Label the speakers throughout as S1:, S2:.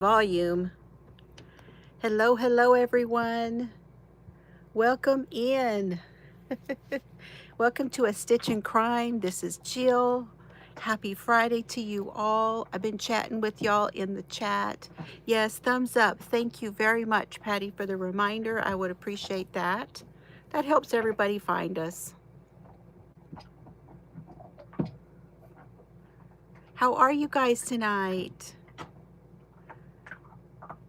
S1: Volume. Hello, hello, everyone. Welcome in. Welcome to A Stitch in Crime. This is Jill. Happy Friday to you all. I've been chatting with y'all in the chat. Yes, thumbs up. Thank you very much, Patty, for the reminder. I would appreciate that. That helps everybody find us. How are you guys tonight?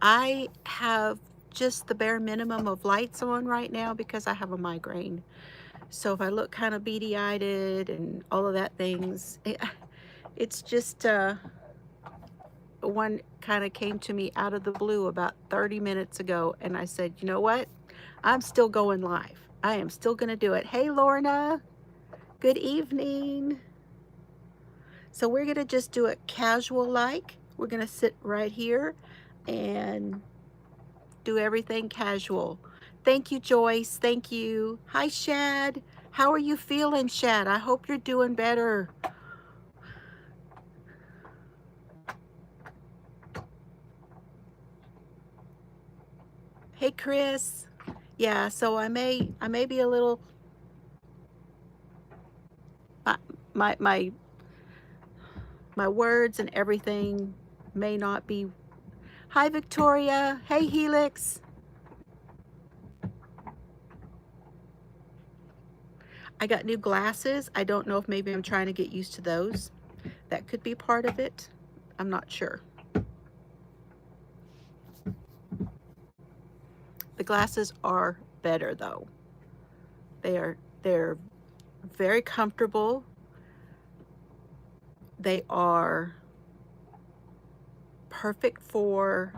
S1: I have just the bare minimum of lights on right now because I have a migraine. So if I look kind of beady-eyed and all of that things, it's just one kind of came to me out of the blue about 30 minutes ago, and I said, you know what? I'm still going live. I am still going to do it. Hey, Lorna. Good evening. So we're going to just do it casual like. We're going to sit right here and do everything casual. Thank you, Joyce. Thank you. Hi, Shad. How are you feeling, Shad? I hope you're doing better. Hey, Chris. Yeah, so I may be a little my my my words and everything may not be. Hi, Victoria. Hey, Helix. I got new glasses. I don't know if maybe I'm trying to get used to those. That could be part of it. I'm not sure. The glasses are better though. They're very comfortable. They are perfect for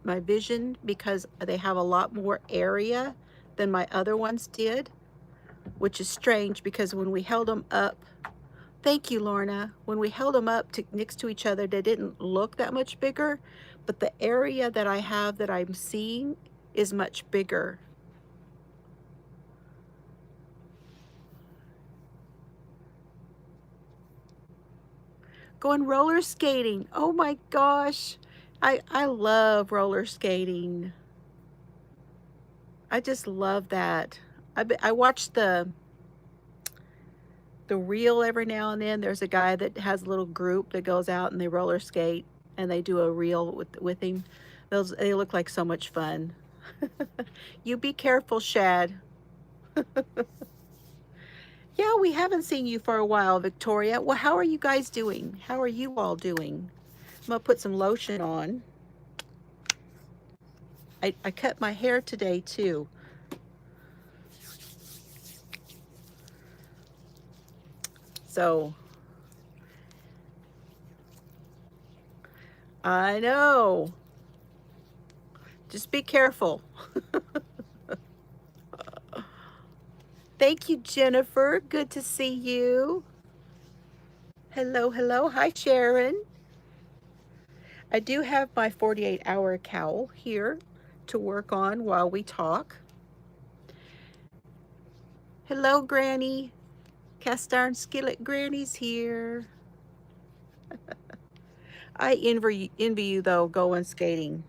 S1: my vision because they have a lot more area than my other ones did, which is strange because when we held them up, thank you, Lorna, when we held them up next to each other, they didn't look that much bigger, but the area that I have that I'm seeing is much bigger. Going roller skating. Oh my gosh. I love roller skating. I just love that. I watch the reel every now and then. There's a guy that has a little group that goes out and they roller skate and they do a reel with him. They look like so much fun. You be careful, Shad. Yeah, we haven't seen you for a while, Victoria. Well, how are you guys doing? How are you all doing? I'm gonna put some lotion on. I cut my hair today too. So I know. Just be careful. Thank you, Jennifer. Good to see you. Hello, hello. Hi, Sharon. I do have my 48-hour cowl here to work on while we talk. Hello, Granny. Cast iron skillet Granny's here. I envy you though, going skating.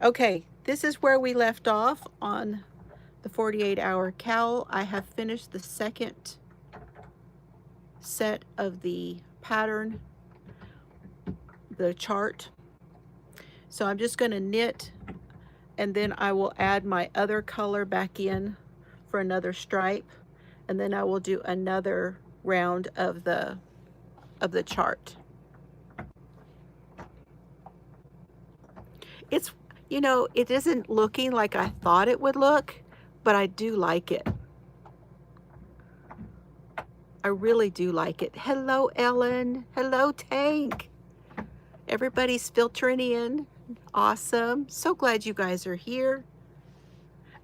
S1: Okay, this is where we left off on the 48-hour cowl. I have finished the second set of the pattern, the chart. So I'm just going to knit, and then I will add my other color back in for another stripe, and then I will do another round of the chart. It's, you know, it isn't looking like I thought it would look, but I do like it. I really do like it. Hello, Ellen. Hello, Tank. Everybody's filtering in. Awesome. So glad you guys are here.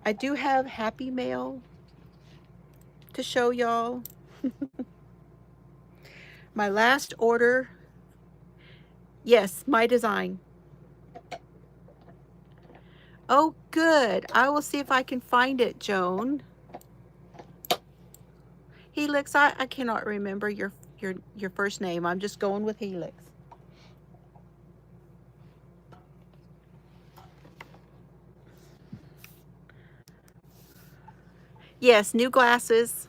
S1: I do have Happy Mail to show y'all. My last order. Yes, my design. Oh, good. I will see if I can find it, Joan. Helix, I cannot remember your first name. I'm just going with Helix. Yes, new glasses.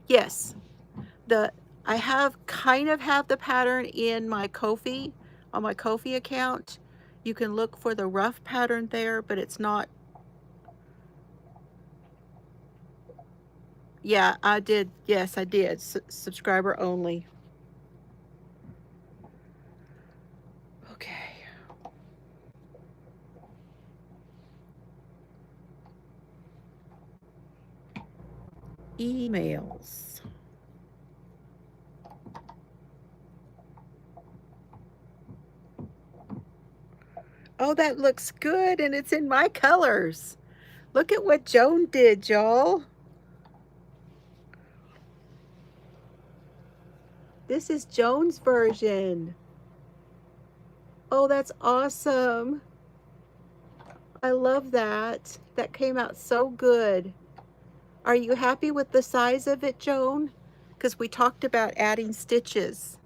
S1: Yes, the I kind of have the pattern in my Ko-fi, on my Ko-fi account. You can look for the rough pattern there, but it's not. Yeah, I did. Yes, I did. Subscriber only. Okay. Emails. Oh, that looks good, and it's in my colors. Look at what Joan did, y'all. This is Joan's version. Oh, that's awesome. I love that. That came out so good. Are you happy with the size of it, Joan? Because we talked about adding stitches.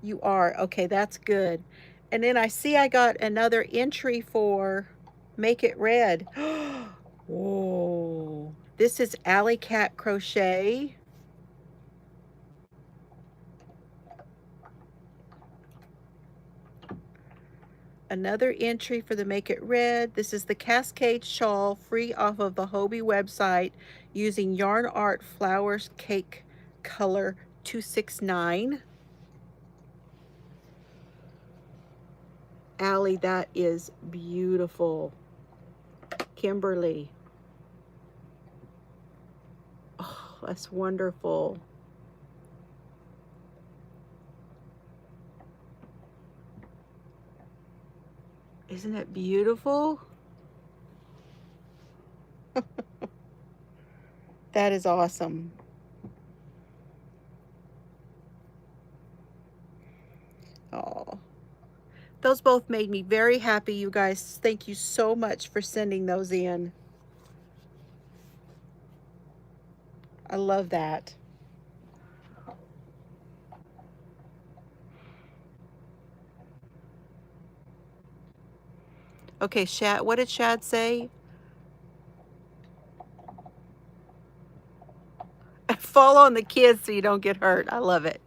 S1: You are. Okay, that's good. And then I see I got another entry for Make It Red. Whoa. This is Alley Cat Crochet. Another entry for the Make It Red. This is the Cascade Shawl, free off of the Hobie website, using Yarn Art Flowers Cake Color 269. Allie, that is beautiful. Kimberly. Oh, that's wonderful. Isn't it beautiful? That is awesome. Oh, those both made me very happy, you guys. Thank you so much for sending those in. I love that. Okay, Shad, what did Shad say? Fall on the kids so you don't get hurt. I love it.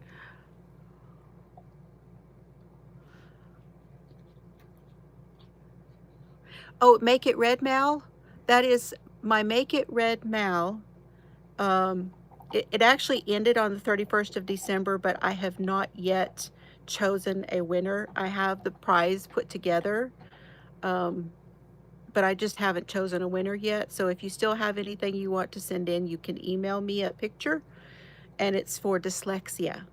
S1: Oh, Make It Red Mal? That is my Make It Red Mal. It actually ended on the 31st of December, but I have not yet chosen a winner. I have the prize put together, but I just haven't chosen a winner yet. So if you still have anything you want to send in, you can email me a picture, and it's for dyslexia.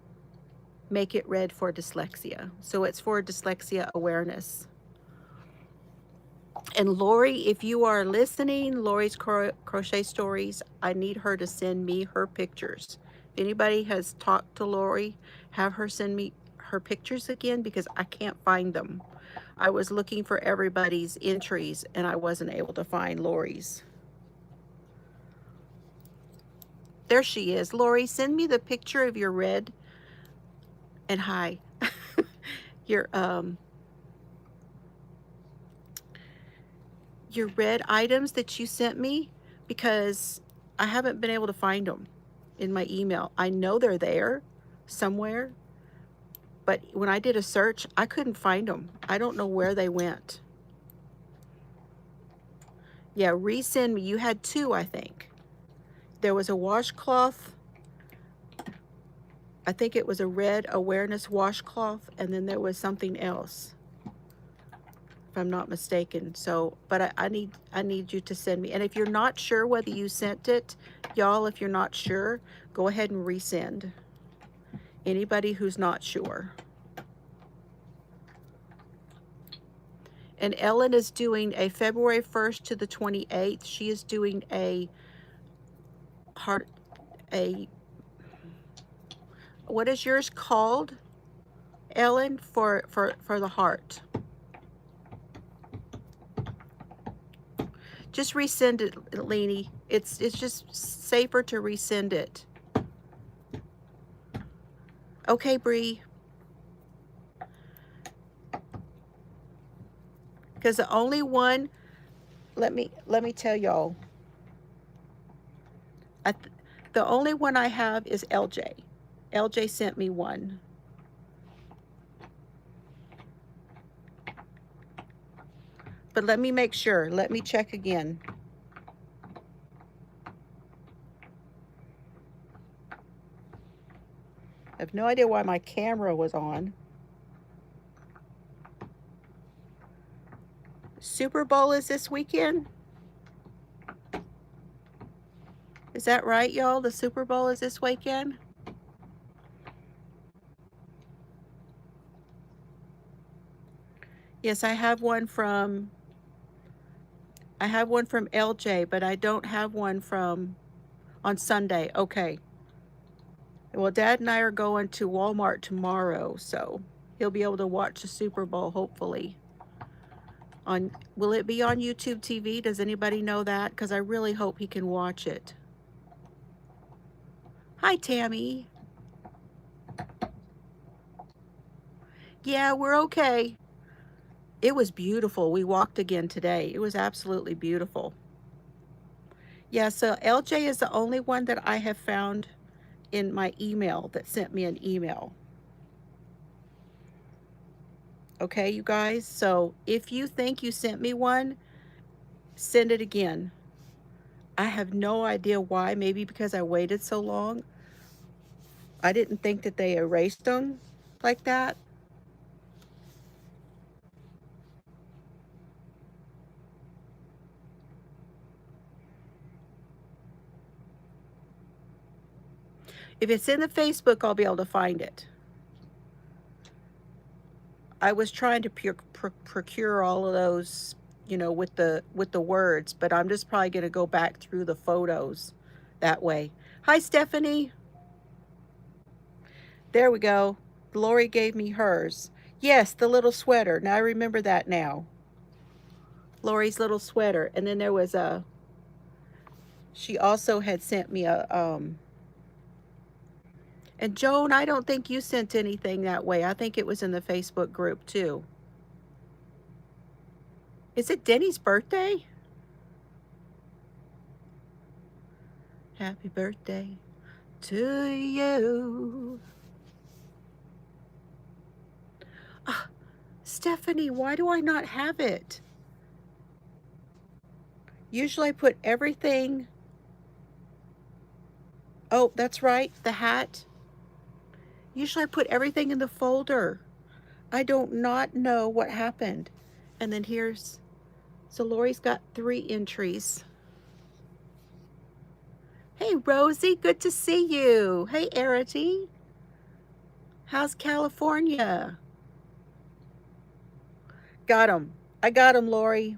S1: Make It Red for dyslexia. So it's for dyslexia awareness. And Lori, if you are listening, Lori's Crochet Stories, I need her to send me her pictures. If anybody has talked to Lori, have her send me her pictures again, because I can't find them. I was looking for everybody's entries and I wasn't able to find Lori's. There she is. Lori, send me the picture of your red, and hi, your red items that you sent me, because I haven't been able to find them in my email. I know they're there somewhere, but when I did a search, I couldn't find them. I don't know where they went. Yeah, resend me. You had two, I think. There was a washcloth. I think it was a red awareness washcloth, and then there was something else, if I'm not mistaken. So, but I need you to send me. And if you're not sure whether you sent it, y'all, if you're not sure, go ahead and resend. Anybody who's not sure. And Ellen is doing a February 1st to the 28th. She is doing a what is yours called, Ellen, for the heart? Just resend it, Leanie. It's just safer to resend it. Okay, Bree. Because the only one, let me tell y'all, the only one I have is LJ. LJ sent me one. But let me make sure. Let me check again. I have no idea why my camera was on. Super Bowl is this weekend? Is that right, y'all? The Super Bowl is this weekend? Yes, I have one from LJ, but I don't have one from on Sunday. Okay. Well, Dad and I are going to Walmart tomorrow, so he'll be able to watch the Super Bowl, hopefully. Will it be on YouTube TV? Does anybody know that? Because I really hope he can watch it. Hi, Tammy. Yeah, we're okay. It was beautiful. We walked again today. It was absolutely beautiful. Yeah, so LJ is the only one that I have found in my email that sent me an email. Okay, you guys? So if you think you sent me one, send it again. I have no idea why. Maybe because I waited so long. I didn't think that they erased them like that. If it's in the Facebook, I'll be able to find it. I was trying to procure all of those, you know, with the words, but I'm just probably going to go back through the photos that way. Hi, Stephanie. There we go. Lori gave me hers. Yes, the little sweater. Now I remember that now. Lori's little sweater. And then there was she also had sent me a, and Joan, I don't think you sent anything that way. I think it was in the Facebook group too. Is it Denny's birthday? Happy birthday to you. Stephanie, why do I not have it? Usually I put everything. Oh, that's right, the hat. Usually I put everything in the folder. I don't not know what happened. And then here's, so Lori's got 3 entries. Hey, Rosie, good to see you. Hey, Arity. How's California? Got him. I got him, Lori.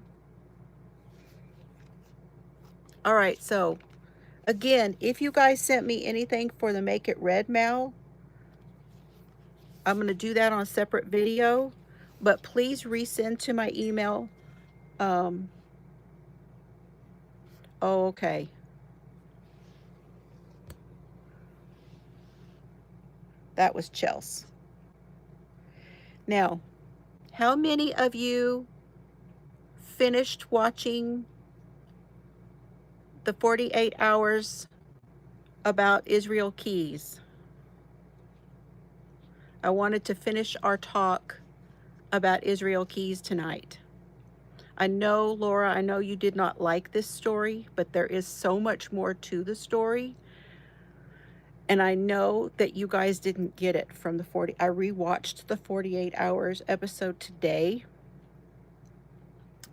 S1: All right, so again, if you guys sent me anything for the Make It Red Mal, I'm going to do that on a separate video, but please resend to my email. Oh, okay. That was Chelsea. Now, how many of you finished watching the 48 hours about Israel Keys? I wanted to finish our talk about Israel Keys tonight. I know, Laura, I know you did not like this story, but there is so much more to the story. And I know that you guys didn't get it from the 40. I rewatched the 48 hours episode today.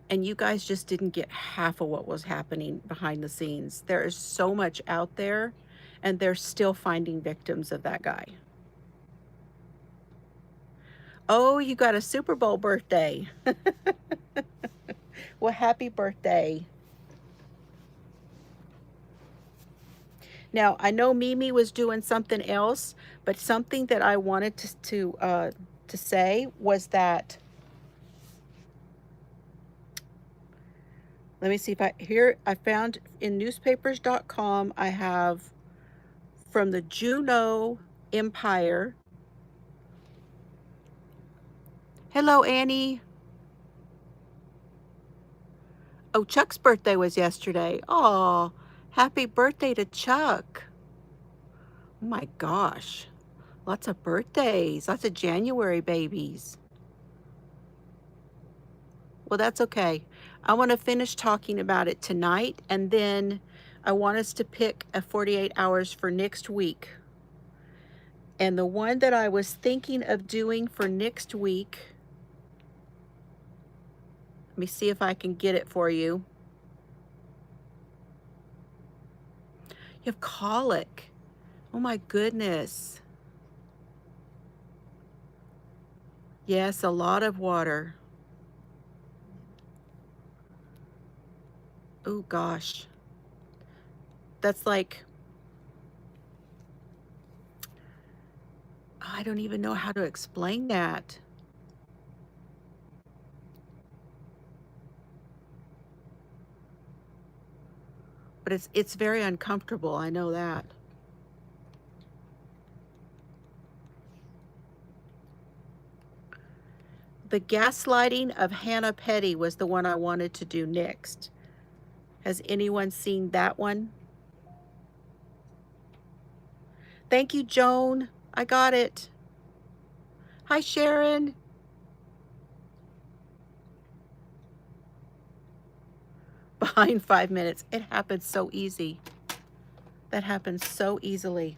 S1: And you guys just didn't get half of what was happening behind the scenes. There is so much out there, and they're still finding victims of that guy. Oh, you got a Super Bowl birthday. Well, happy birthday. Now, I know Mimi was doing something else, but something that I wanted to say was that, let me see if I found in newspapers.com, I have from the Juneau Empire. Hello, Annie. Oh, Chuck's birthday was yesterday. Oh, happy birthday to Chuck. Oh my gosh. Lots of birthdays, lots of January babies. Well, that's okay. I want to finish talking about it tonight, and then I want us to pick a 48 hours for next week. And the one that I was thinking of doing for next week, let me see if I can get it for you. You have colic. Oh my goodness. Yes, a lot of water. Oh gosh. That's like, I don't even know how to explain that. But it's very uncomfortable, I know that. The gaslighting of Hannah Petty was the one I wanted to do next. Has anyone seen that one? Thank you, Joan. I got it. Hi, Sharon. Behind 5 minutes. It happens so easy. That happens so easily.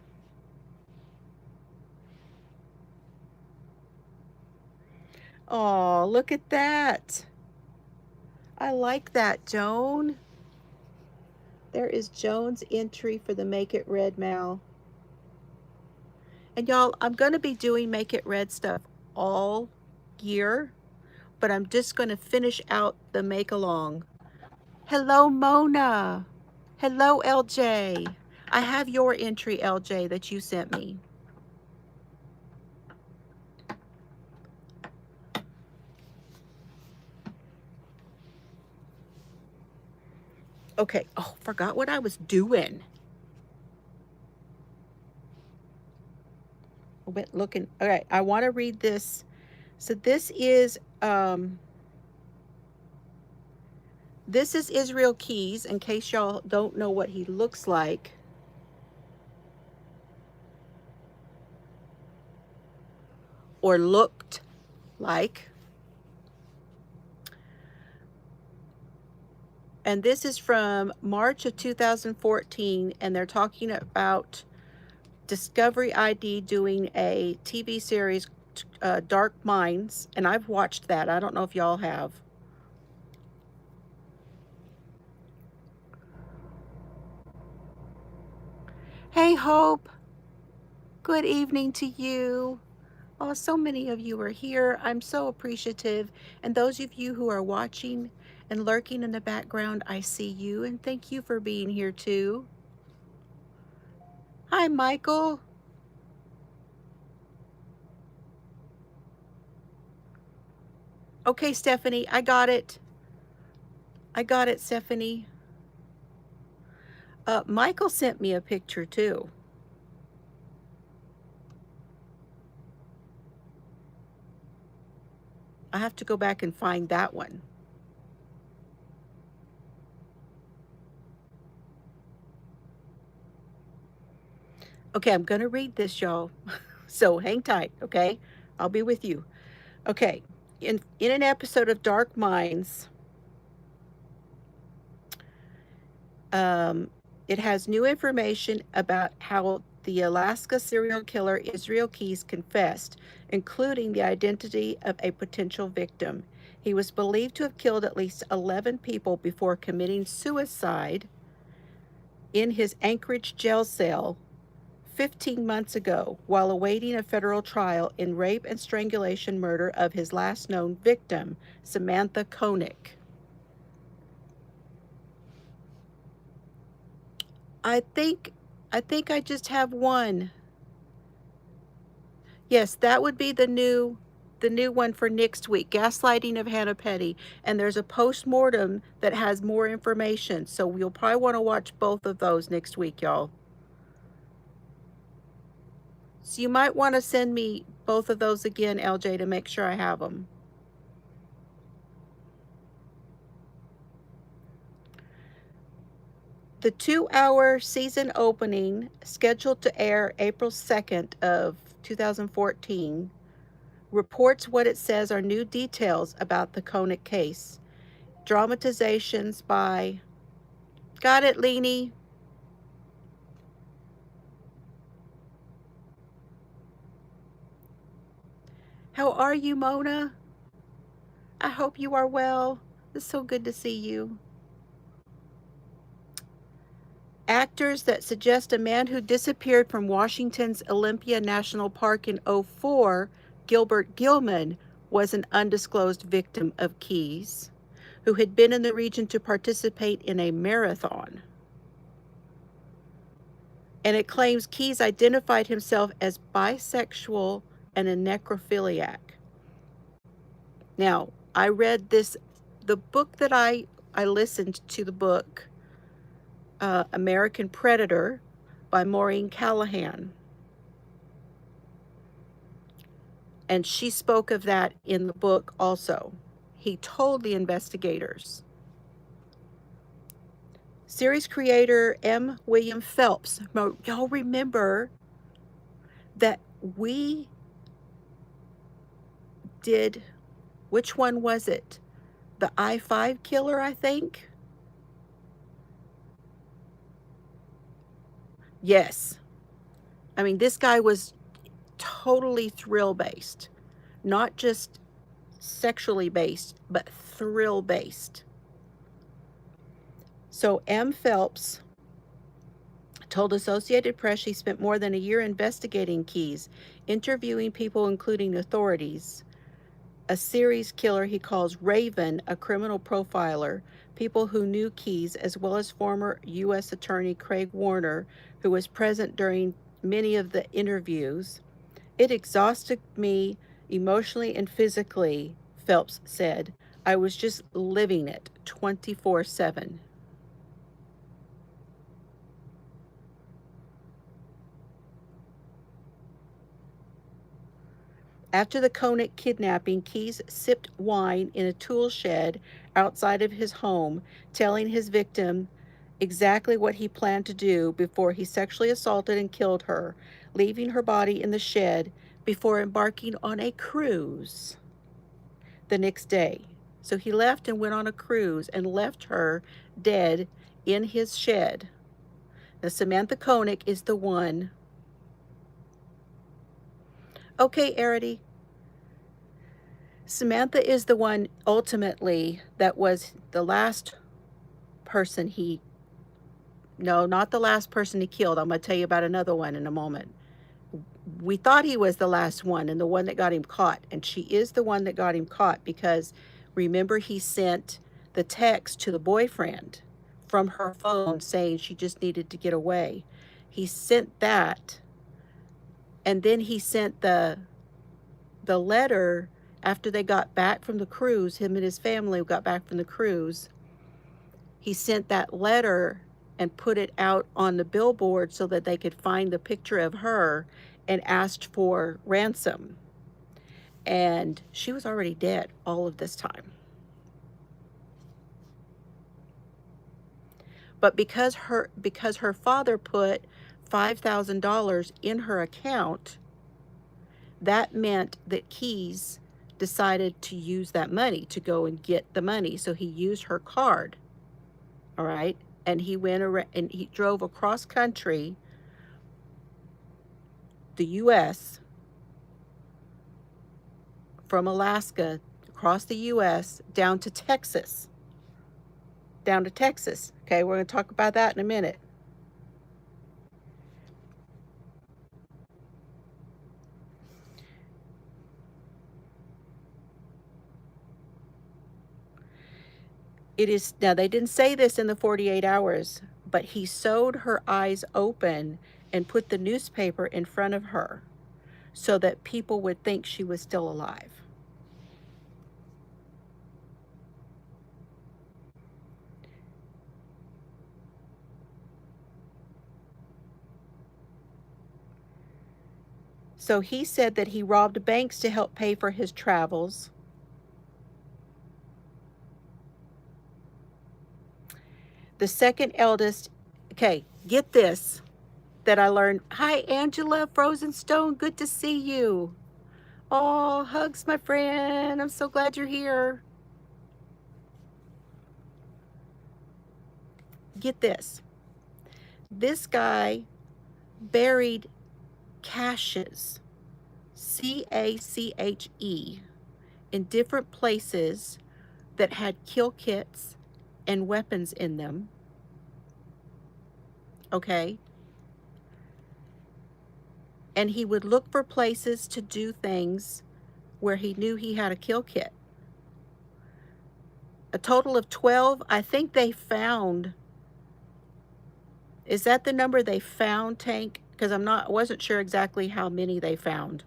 S1: Oh, look at that. I like that, Joan. There is Joan's entry for the Make It Red Mal. And y'all, I'm going to be doing Make It Red stuff all year, but I'm just going to finish out the make along. Hello, Mona. Hello, LJ. I have your entry, LJ, that you sent me. Okay. Oh, forgot what I was doing. I went looking. Okay, I want to read this. So this is Israel Keys, in case y'all don't know what he looks like. Or looked like. And this is from March of 2014, and they're talking about Discovery ID doing a TV series, Dark Minds, and I've watched that. I don't know if y'all have. Hey, Hope. Good evening to you. Oh, so many of you are here. I'm so appreciative. And those of you who are watching and lurking in the background, I see you, and thank you for being here too. Hi, Michael. Okay, Stephanie, I got it. I got it, Stephanie. Michael sent me a picture too. I have to go back and find that one. Okay, I'm going to read this, y'all. So hang tight, okay? I'll be with you. Okay, in an episode of Dark Minds, it has new information about how the Alaska serial killer Israel Keys confessed, including the identity of a potential victim. He was believed to have killed at least 11 people before committing suicide in his Anchorage jail cell 15 months ago while awaiting a federal trial in rape and strangulation murder of his last known victim, Samantha Koenig. I think I think I just have one. Yes, that would be the new one for next week, Gaslighting of Hannah Petty. And there's a post-mortem that has more information. So you'll probably want to watch both of those next week, y'all. So you might want to send me both of those again, LJ, to make sure I have them. The 2-hour season opening, scheduled to air April 2nd of 2014, reports what it says are new details about the Koenig case. Dramatizations by... Got it, Leanie? How are you, Mona? I hope you are well. It's so good to see you. Actors that suggest a man who disappeared from Washington's Olympia National Park in '04, Gilbert Gilman, was an undisclosed victim of Keyes, who had been in the region to participate in a marathon. And it claims Keyes identified himself as bisexual and a necrophiliac. Now, I read the book that I listened to the book, American Predator by Maureen Callahan. And she spoke of that in the book also. He told the investigators. Series creator M. William Phelps. Y'all remember that we did, which one was it? The I-5 killer, I think? Yes. I mean, this guy was totally thrill-based. Not just sexually based, but thrill-based. So M. Phelps told Associated Press he spent more than a year investigating Keyes, interviewing people including authorities, a series killer he calls Raven, a criminal profiler, people who knew Keyes, as well as former U.S. Attorney Craig Warner, who was present during many of the interviews. It exhausted me emotionally and physically, Phelps said. I was just living it 24/7. After the Koenig kidnapping, Keyes sipped wine in a tool shed outside of his home, telling his victim exactly what he planned to do before he sexually assaulted and killed her, leaving her body in the shed before embarking on a cruise the next day. So he left and went on a cruise and left her dead in his shed. Now, Samantha Koenig is the one. Okay, Arity. Samantha is the one ultimately that was the last person he, no, not the last person he killed. I'm going to tell you about another one in a moment. We thought he was the last one and the one that got him caught. And she is the one that got him caught because remember he sent the text to the boyfriend from her phone saying she just needed to get away. He sent that, and then he sent the letter after they got back from the cruise. Him and his family got back from the cruise. He sent that letter and put it out on the billboard so that they could find the picture of her and asked for ransom. And she was already dead all of this time. But because her father put $5,000 in her account, that meant that Keyes decided to use that money to go and get the money. So he used her card, all right? And he went around and he drove across country, the U.S., from Alaska, across the U.S., down to Texas. Down to Texas. Okay, we're going to talk about that in a minute. It is, now they didn't say this in the 48 hours, but he sewed her eyes open and put the newspaper in front of her so that people would think she was still alive. So he said that he robbed banks to help pay for his travels. The second eldest, okay, get this that I learned. Hi, Angela Frozen Stone. Good to see you. Oh, hugs, my friend. I'm so glad you're here. Get this. This guy buried caches, C-A-C-H-E, in different places that had kill kits and weapons in them. Okay? And he would look for places to do things where he knew he had a kill kit. A total of 12. I think they found, is that the number they found, Tank? Because I wasn't sure exactly how many they found.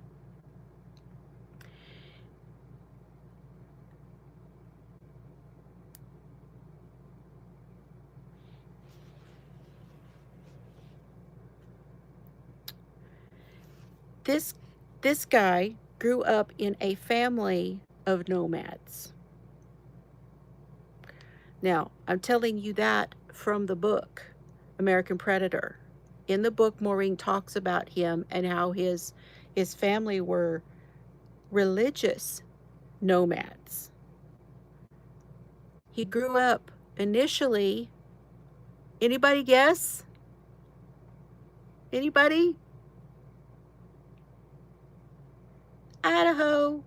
S1: This guy grew up in a family of nomads. Now, I'm telling you that from the book, American Predator. In the book, Maureen talks about him and how his family were religious nomads. He grew up initially, anybody guess? Anybody? Idaho.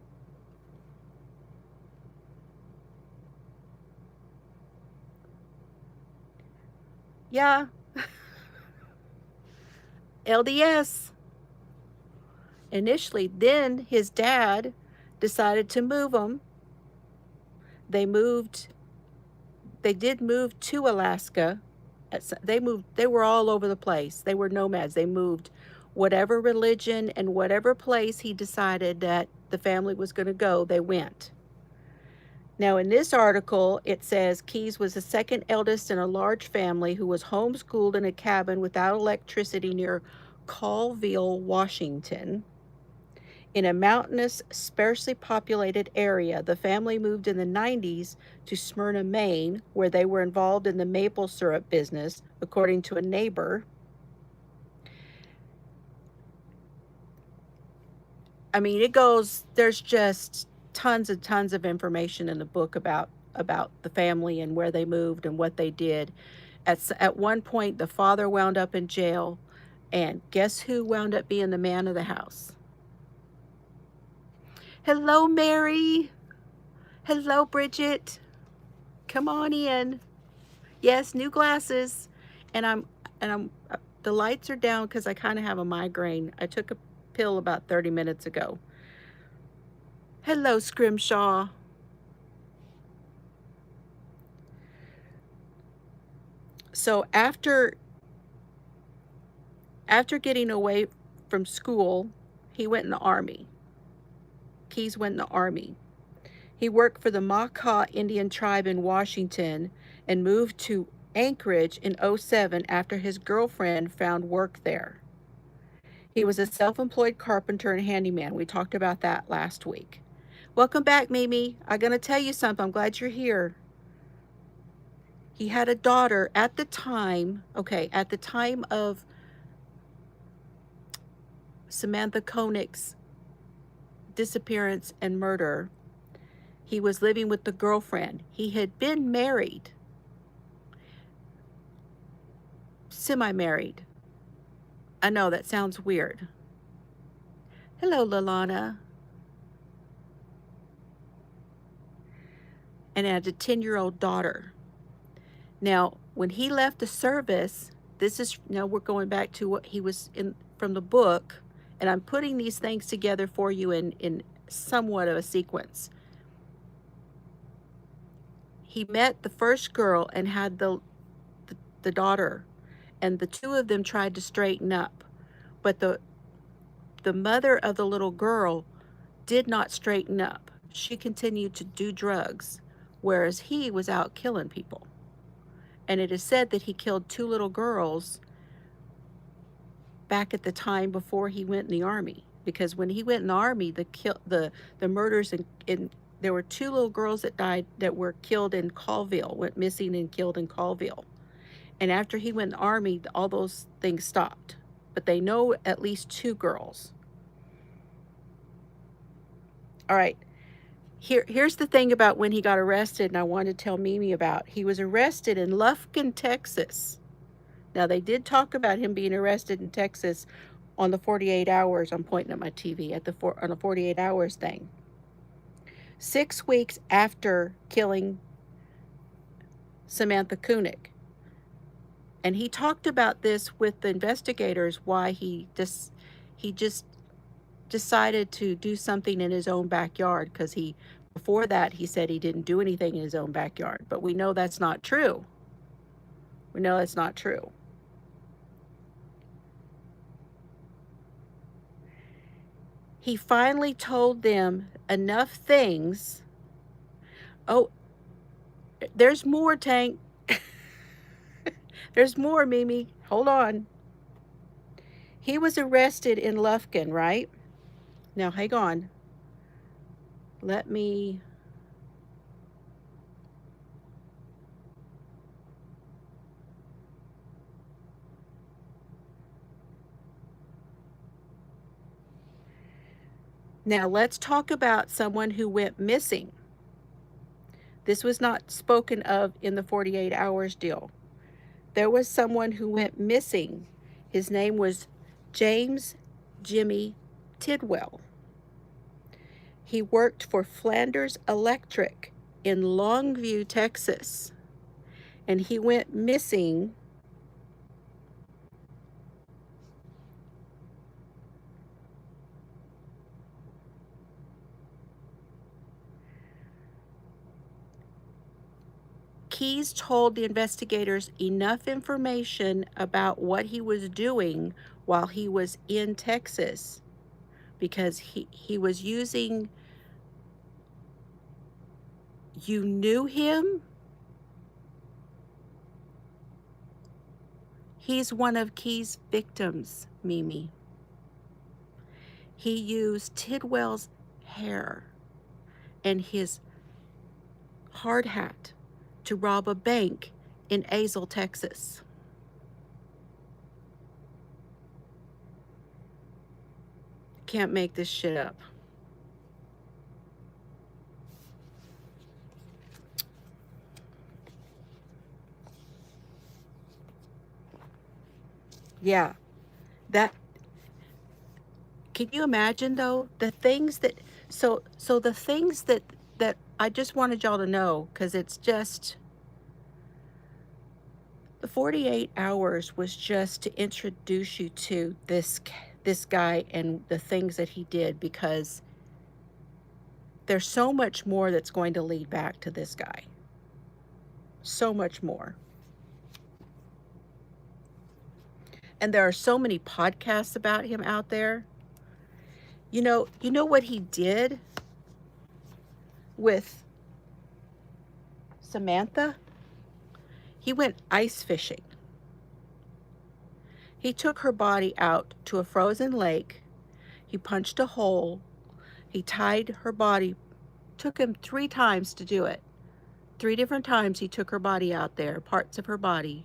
S1: Yeah. LDS. Initially, then his dad decided to move him. They did move to Alaska. They were all over the place. They were nomads. They moved whatever religion and whatever place he decided that the family was going to go, they went. Now, in this article, it says Keyes was the second eldest in a large family who was homeschooled in a cabin without electricity near Colville, Washington. In a mountainous, sparsely populated area, the family moved in the 90s to Smyrna, Maine, where they were involved in the maple syrup business, according to a neighbor. I mean, there's just tons and tons of information in the book about the family and where they moved and what they did. At one point, the father wound up in jail, and guess who wound up being the man of the house? Hello, Mary. Hello, Bridget. Come on in. Yes, new glasses. And I'm the lights are down because I kind of have a migraine. I took a pill about 30 minutes ago. Hello, Scrimshaw. So after getting away from school, he went in the Army. Keyes went in the Army. He worked for the Makah Indian tribe in Washington and moved to Anchorage in 2007 after his girlfriend found work there. He was a self-employed carpenter and handyman. We talked about that last week. Welcome back, Mimi. I'm going to tell you something. I'm glad you're here. He had a daughter at the time of Samantha Koenig's disappearance and murder. He was living with the girlfriend. He had been married, semi-married. I know that sounds weird. Hello, Lalana. And had a 10-year-old daughter. Now, when he left the service, we're going back to what he was in from the book, and I'm putting these things together for you in somewhat of a sequence. He met the first girl and had the daughter and the two of them tried to straighten up, but the mother of the little girl did not straighten up. She continued to do drugs, whereas he was out killing people. And it is said that he killed two little girls back at the time before he went in the army. Because when he went in the army, the murders in there were two little girls that died that were killed in Colville, went missing and killed in Colville. And after he went in the army, all those things stopped. But they know at least two girls. All right. Here's the thing about when he got arrested, and I wanted to tell Mimi about. He was arrested in Lufkin, Texas. Now, they did talk about him being arrested in Texas on the 48 hours. I'm pointing at my TV on the 48 hours thing. 6 weeks after killing Samantha Koenig. And he talked about this with the investigators, why he just decided to do something in his own backyard, because before that he said he didn't do anything in his own backyard. But we know that's not true. We know that's not true. He finally told them enough things. Oh, there's more, Tank. There's more, Mimi. Hold on. He was arrested in Lufkin, right? Now, hang on. Let me... Now, let's talk about someone who went missing. This was not spoken of in the 48 hours deal. There was someone who went missing. His name was James Jimmy Tidwell. He worked for Flanders Electric in Longview, Texas. And he went missing Keyes told the investigators enough information about what he was doing while he was in Texas, because he was using, you knew him? He's one of Keyes' victims, Mimi. He used Tidwell's hair and his hard hat to rob a bank in Azle, Texas. Can't make this shit up. Yeah, that, can you imagine though, the things that, so the things that I just wanted y'all to know, because it's just, the 48 hours was just to introduce you to this guy and the things that he did, because there's so much more that's going to lead back to this guy. So much more. And there are so many podcasts about him out there. You know what he did with Samantha? He went ice fishing. He took her body out to a frozen lake. He punched a hole. He tied her body. Took him 3 times to do it. 3 different times he took her body out there, parts of her body.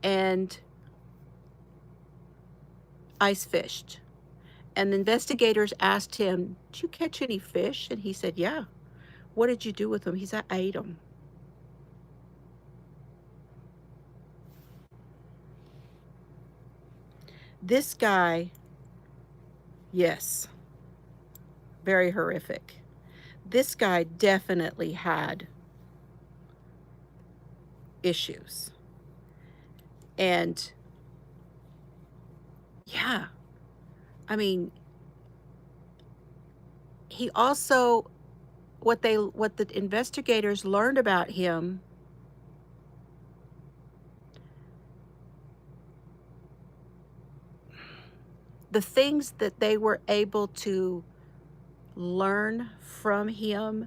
S1: And ice fished. And the investigators asked him, "Did you catch any fish?" And he said, "Yeah." "What did you do with them?" He said, "I ate them." This guy, yes, very horrific. This guy definitely had issues. And yeah, I mean, he also, what the investigators learned about him, the things that they were able to learn from him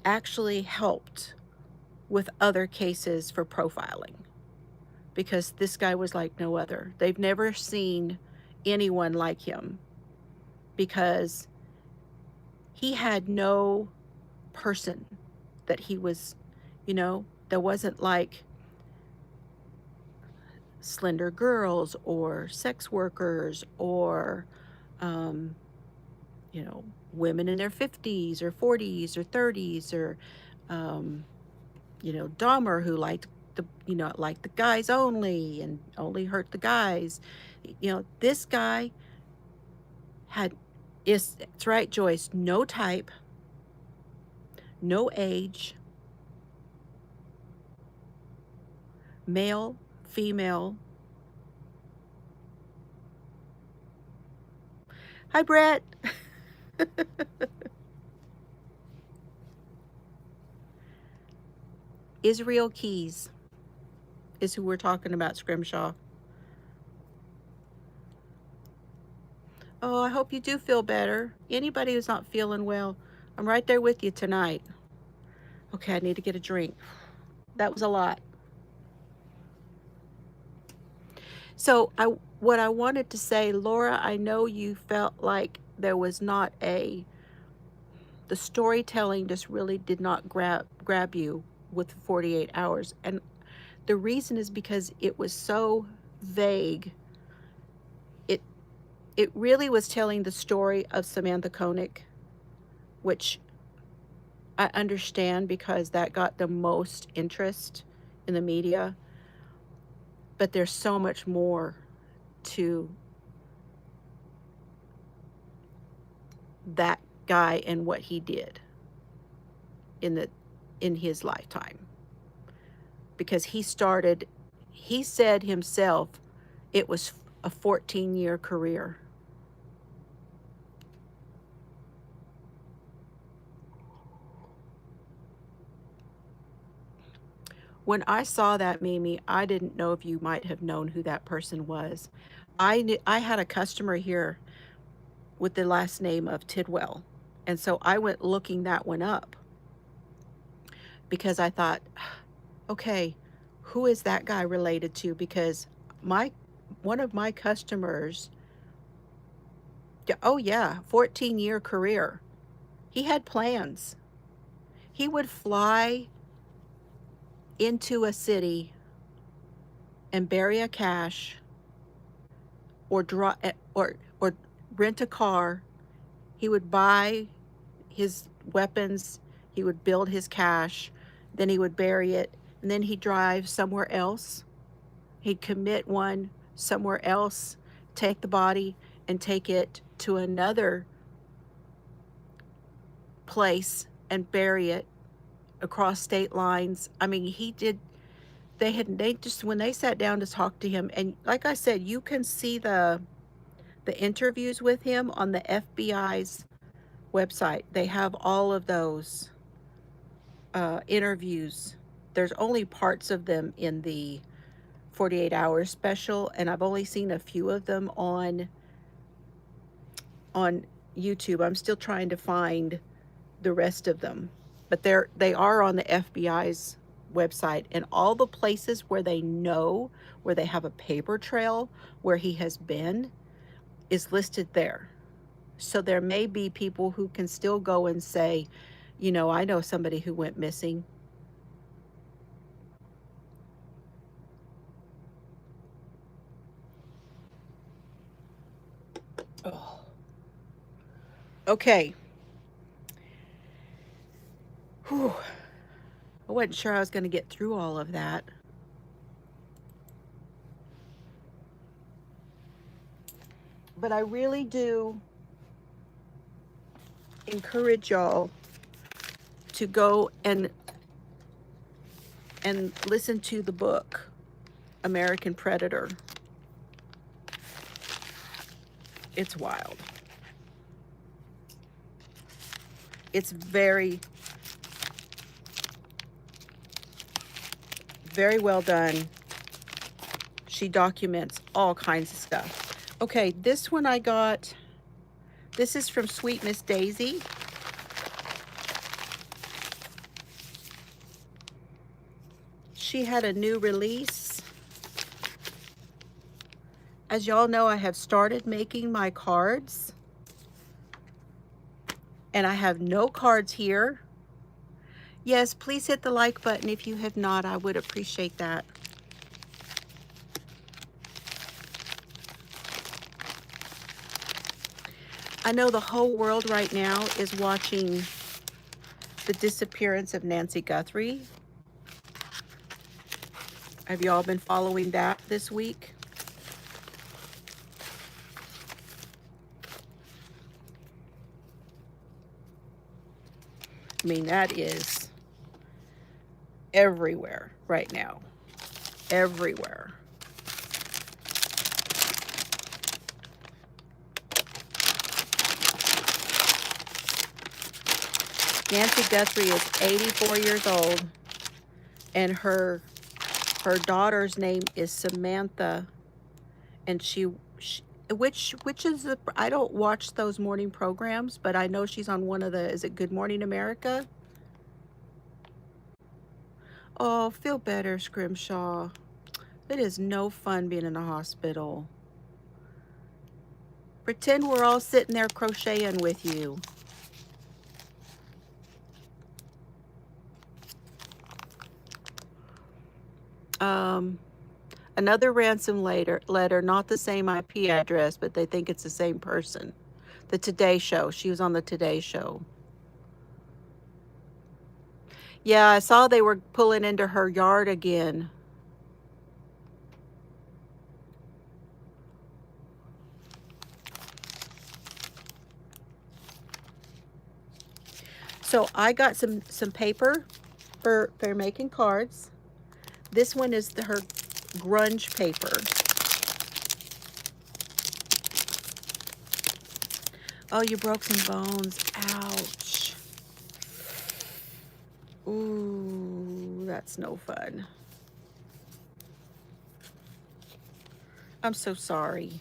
S1: actually helped with other cases for profiling, because this guy was like no other. They've never seen anyone like him, because he had no person that he was, there wasn't like slender girls or sex workers or, um, women in their 50s or 40s or 30s or, Dahmer, who liked the guys only and only hurt the guys. This guy it's right, Joyce, no type, no age, male, female. Hi, Brett. Israel Keys is who we're talking about, Scrimshaw. Oh, I hope you do feel better. Anybody who's not feeling well, I'm right there with you tonight. Okay, I need to get a drink. That was a lot. So what I wanted to say, Laura, I know you felt like there was not the storytelling just really did not grab you with 48 hours. And the reason is because it was so vague. It really was telling the story of Samantha Koenig, which I understand because that got the most interest in the media. But there's so much more to that guy and what he did in his lifetime. Because he said himself it was a 14-year career. When I saw that, Mimi, I didn't know if you might have known who that person was. I had a customer here with the last name of Tidwell, and so I went looking that one up because I thought, okay, who is that guy related to? Because one of my customers, oh yeah, 14-year career. He had plans. He would fly into a city and bury a cache or rent a car. He would buy his weapons, he would build his cache, then he would bury it, and then he'd drive somewhere else. He'd commit one somewhere else, take the body and take it to another place and bury it across state lines. I mean, when they sat down to talk to him, and like I said, you can see the interviews with him on the FBI's website. They have all of those interviews. There's only parts of them in the 48 hours special, and I've only seen a few of them on YouTube. I'm still trying to find the rest of them, but they are on the FBI's website, and all the places where they have a paper trail where he has been is listed there. So there may be people who can still go and say, I know somebody who went missing. Oh. Okay. Whew. I wasn't sure I was going to get through all of that. But I really do encourage y'all to go and listen to the book American Predator. It's wild. It's very, very well done. She documents all kinds of stuff. Okay, this one I got, this is from Sweet Miss Daisy. She had a new release. As y'all know, I have started making my cards. And I have no cards here. Yes, please hit the like button if you have not. I would appreciate that. I know the whole world right now is watching the disappearance of Nancy Guthrie. Have y'all been following that this week? I mean, that is everywhere right now. Everywhere. Nancy Guthrie is 84 years old, and her daughter's name is Samantha, and which is the, I don't watch those morning programs, but I know she's on one of the, is it Good Morning America? Oh, feel better, Scrimshaw. It is no fun being in the hospital. Pretend we're all sitting there crocheting with you. Another ransom letter, not the same IP address, but they think it's the same person. The Today Show. She was on the Today Show. Yeah, I saw they were pulling into her yard again. So I got some paper for making cards. This one is her grunge paper. Oh, you broke some bones. Ouch. Ooh, that's no fun. I'm so sorry.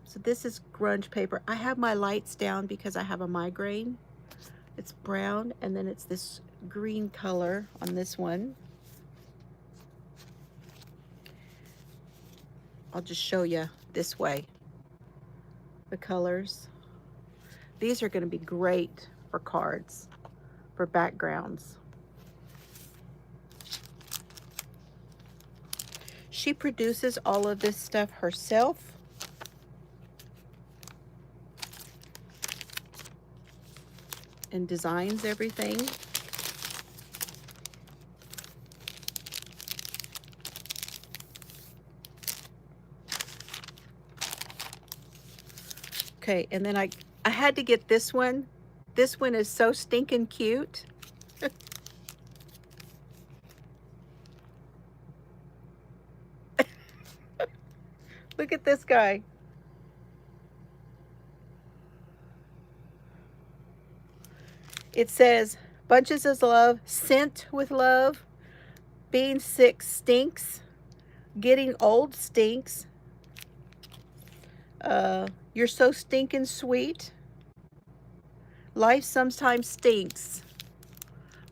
S1: So this is grunge paper. I have my lights down because I have a migraine. It's brown, and then it's this green color on this one. I'll just show you this way. The colors. These are going to be great for cards, for backgrounds. She produces all of this stuff herself. And designs everything. Okay, and then I had to get this one. This one is so stinking cute. Look at this guy. It says, bunches of love, sent with love, being sick stinks, getting old stinks, you're so stinking sweet, life sometimes stinks.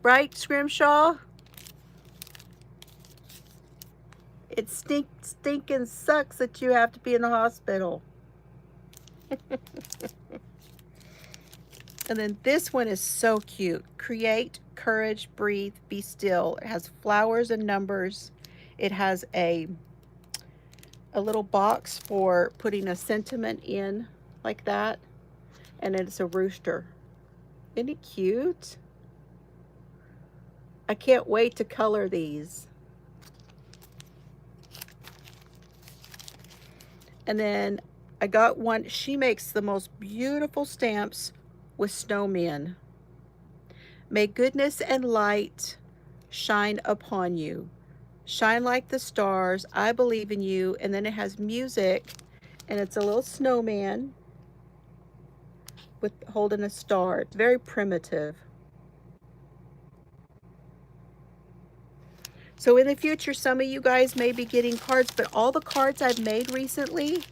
S1: Right, Scrimshaw? It stinking sucks that you have to be in the hospital. And then this one is so cute. Create, courage, breathe, be still. It has flowers and numbers. It has a little box for putting a sentiment in like that. And it's a rooster. Isn't it cute? I can't wait to color these. And then I got one. She makes the most beautiful stamps with snowmen. May goodness and light shine upon you. Shine like the stars. I believe in you. And then it has music, and it's a little snowman with holding a star. It's very primitive. So in the future, some of you guys may be getting cards, but all the cards I've made recently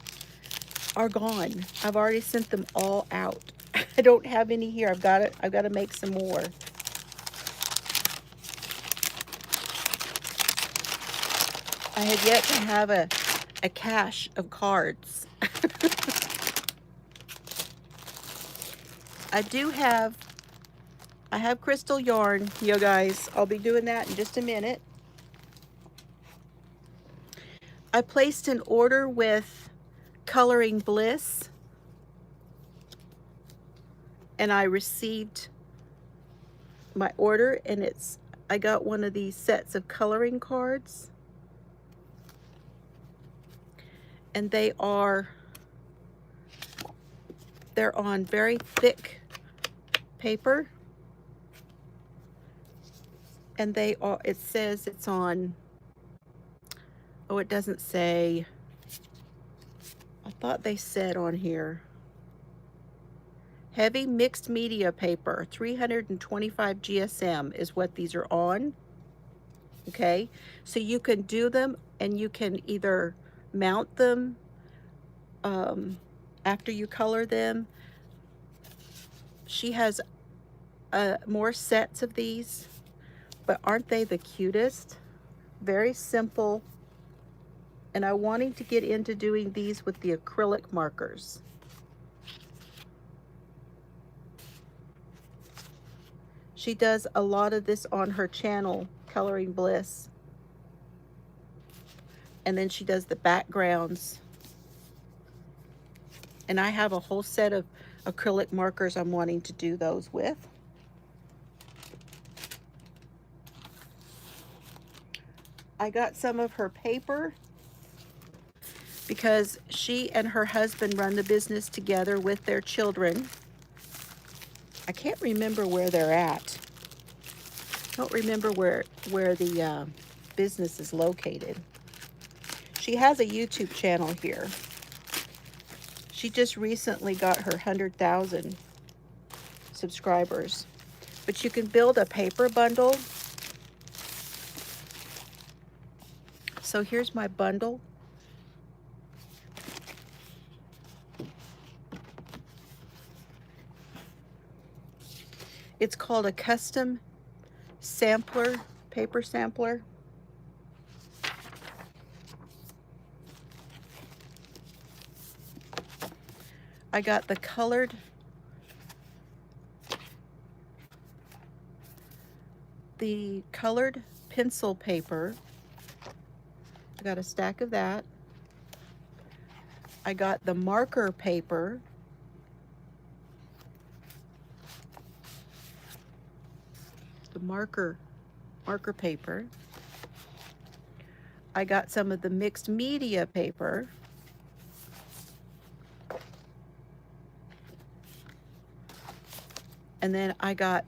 S1: are gone. I've already sent them all out. I don't have any here. I've got to make some more. I have yet to have a cache of cards. I have crystal yarn, you guys. I'll be doing that in just a minute. I placed an order with Coloring Bliss, and I received my order, and I got one of these sets of coloring cards, and they're on very thick paper, and it says it's on, oh, it doesn't say, I thought they said on here, heavy mixed media paper, 325 GSM is what these are on. Okay, so you can do them, and you can either mount them after you color them. She has more sets of these, but aren't they the cutest? Very simple. And I'm wanting to get into doing these with the acrylic markers. She does a lot of this on her channel, Coloring Bliss. And then she does the backgrounds. And I have a whole set of acrylic markers I'm wanting to do those with. I got some of her paper because she and her husband run the business together with their children. I can't remember where they're at. I don't remember where the business is located. She has a YouTube channel here. She just recently got her 100,000 subscribers. But you can build a paper bundle. So here's my bundle. It's called a custom sampler, paper sampler. I got the colored pencil paper. I got a stack of that. I got the marker paper. The marker paper. I got some of the mixed media paper. And then I got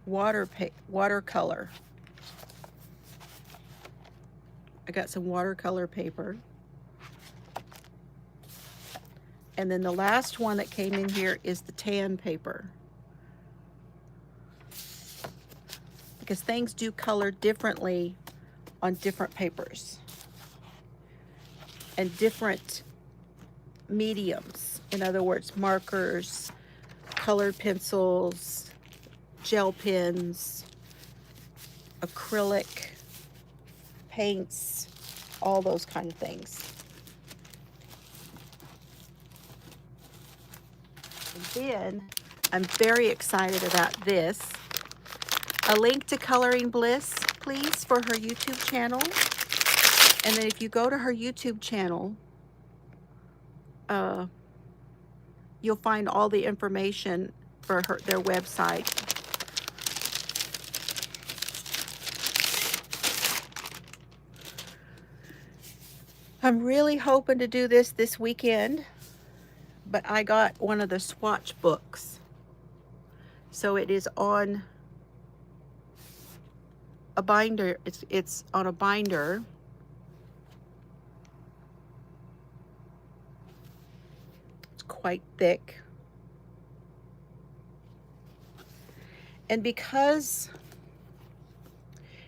S1: watercolor. I got some watercolor paper. And then the last one that came in here is the tan paper. Because things do color differently on different papers and different mediums. In other words, markers, colored pencils, gel pens, acrylic paints, all those kind of things. And then I'm very excited about this. A link to Coloring Bliss, please, for her YouTube channel. And then if you go to her YouTube channel, you'll find all the information for their website. I'm really hoping to do this weekend, but I got one of the swatch books. So it is on a binder. It's on a binder. It's quite thick. And because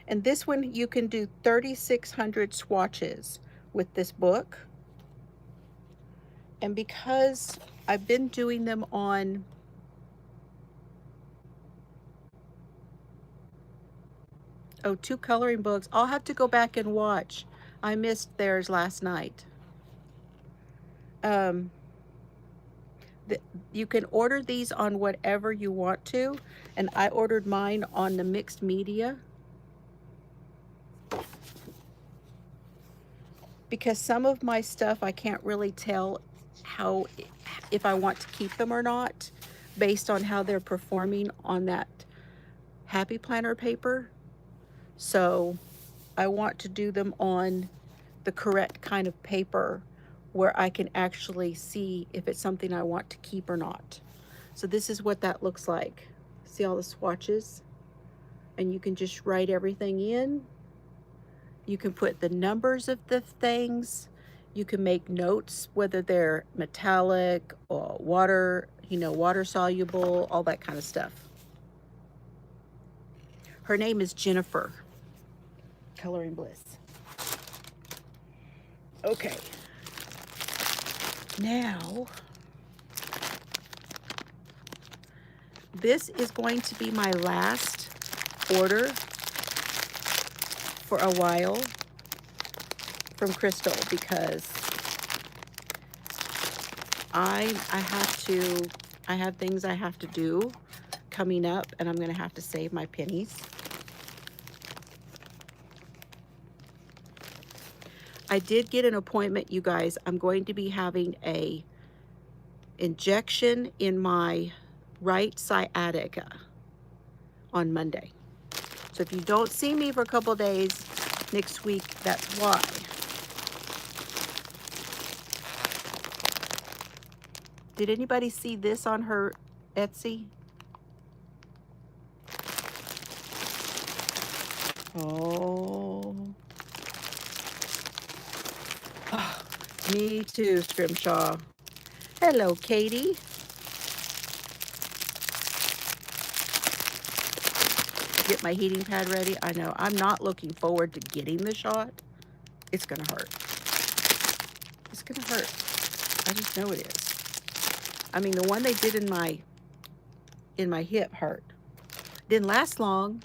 S1: And this one, you can do 3,600 swatches with this book. And because I've been doing them on two coloring books, I'll have to go back and watch. I missed theirs last night. You can order these on whatever you want to, and I ordered mine on the mixed media because some of my stuff I can't really tell if I want to keep them or not based on how they're performing on that Happy Planner paper. So I want to do them on the correct kind of paper where I can actually see if it's something I want to keep or not. So this is what that looks like. See all the swatches? And you can just write everything in. You can put the numbers of the things. You can make notes, whether they're metallic or water, water soluble, all that kind of stuff. Her name is Jennifer. Coloring Bliss. Okay. Now, this is going to be my last order for a while from Crystal because I have things I have to do coming up, and I'm going to have to save my pennies. I did get an appointment, you guys. I'm going to be having a injection in my right sciatica on Monday. So if you don't see me for a couple days next week, that's why. Did anybody see this on her Etsy? Oh, me too, Scrimshaw. Hello, Katie. Get my heating pad ready. I know, I'm not looking forward to getting the shot. It's gonna hurt. It's gonna hurt. I just know it is. I mean, the one they did in my hip hurt. Didn't last long.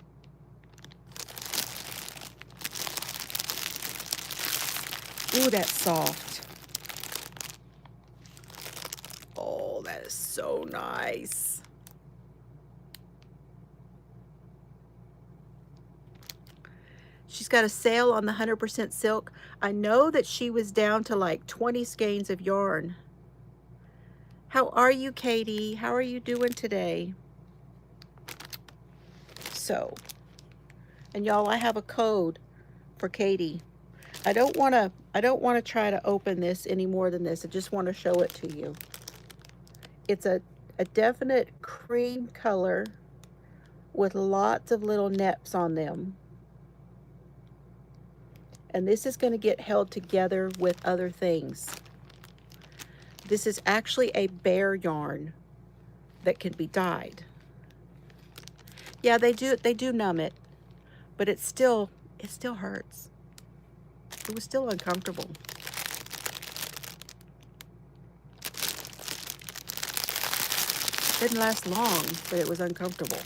S1: Ooh, that's soft. Oh, that is so nice. She's got a sale on the 100% silk. I know that she was down to like 20 skeins of yarn. How are you, Katie? How are you doing today? So, and y'all, I have a code for Katie. I don't want to try to open this any more than this. I just want to show it to you. It's a definite cream color with lots of little neps on them. And this is going to get held together with other things. This is actually a bare yarn that can be dyed. Yeah, they do numb it, but it still hurts. It was still uncomfortable. Didn't last long, but it was uncomfortable.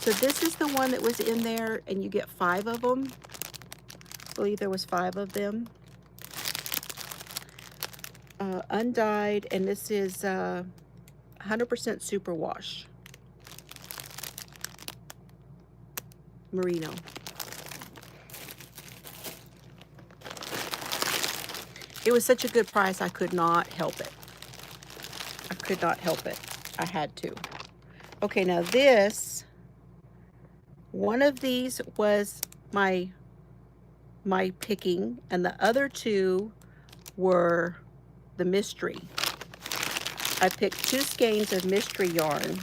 S1: So this is the one that was in there, and you get 5 of them. I believe there was 5 of them. Undyed, and this is 100% superwash. Merino. It was such a good price, I could not help it. I could not help it. I had to. Okay, now this, one of these was my picking, and the other 2 were the mystery. I picked 2 skeins of mystery yarn,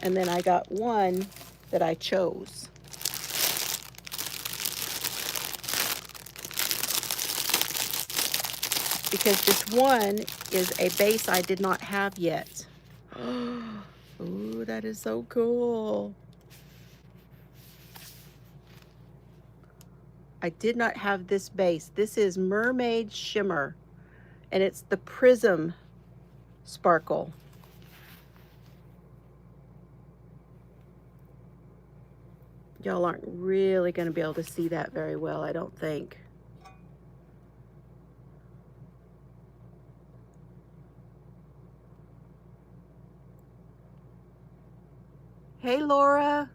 S1: and then I got 1 that I chose. Because this one is a base I did not have yet. Ooh, that is so cool. I did not have this base. This is Mermaid Shimmer, and it's the Prism Sparkle. Y'all aren't really going to be able to see that very well, I don't think. Hey, Laura.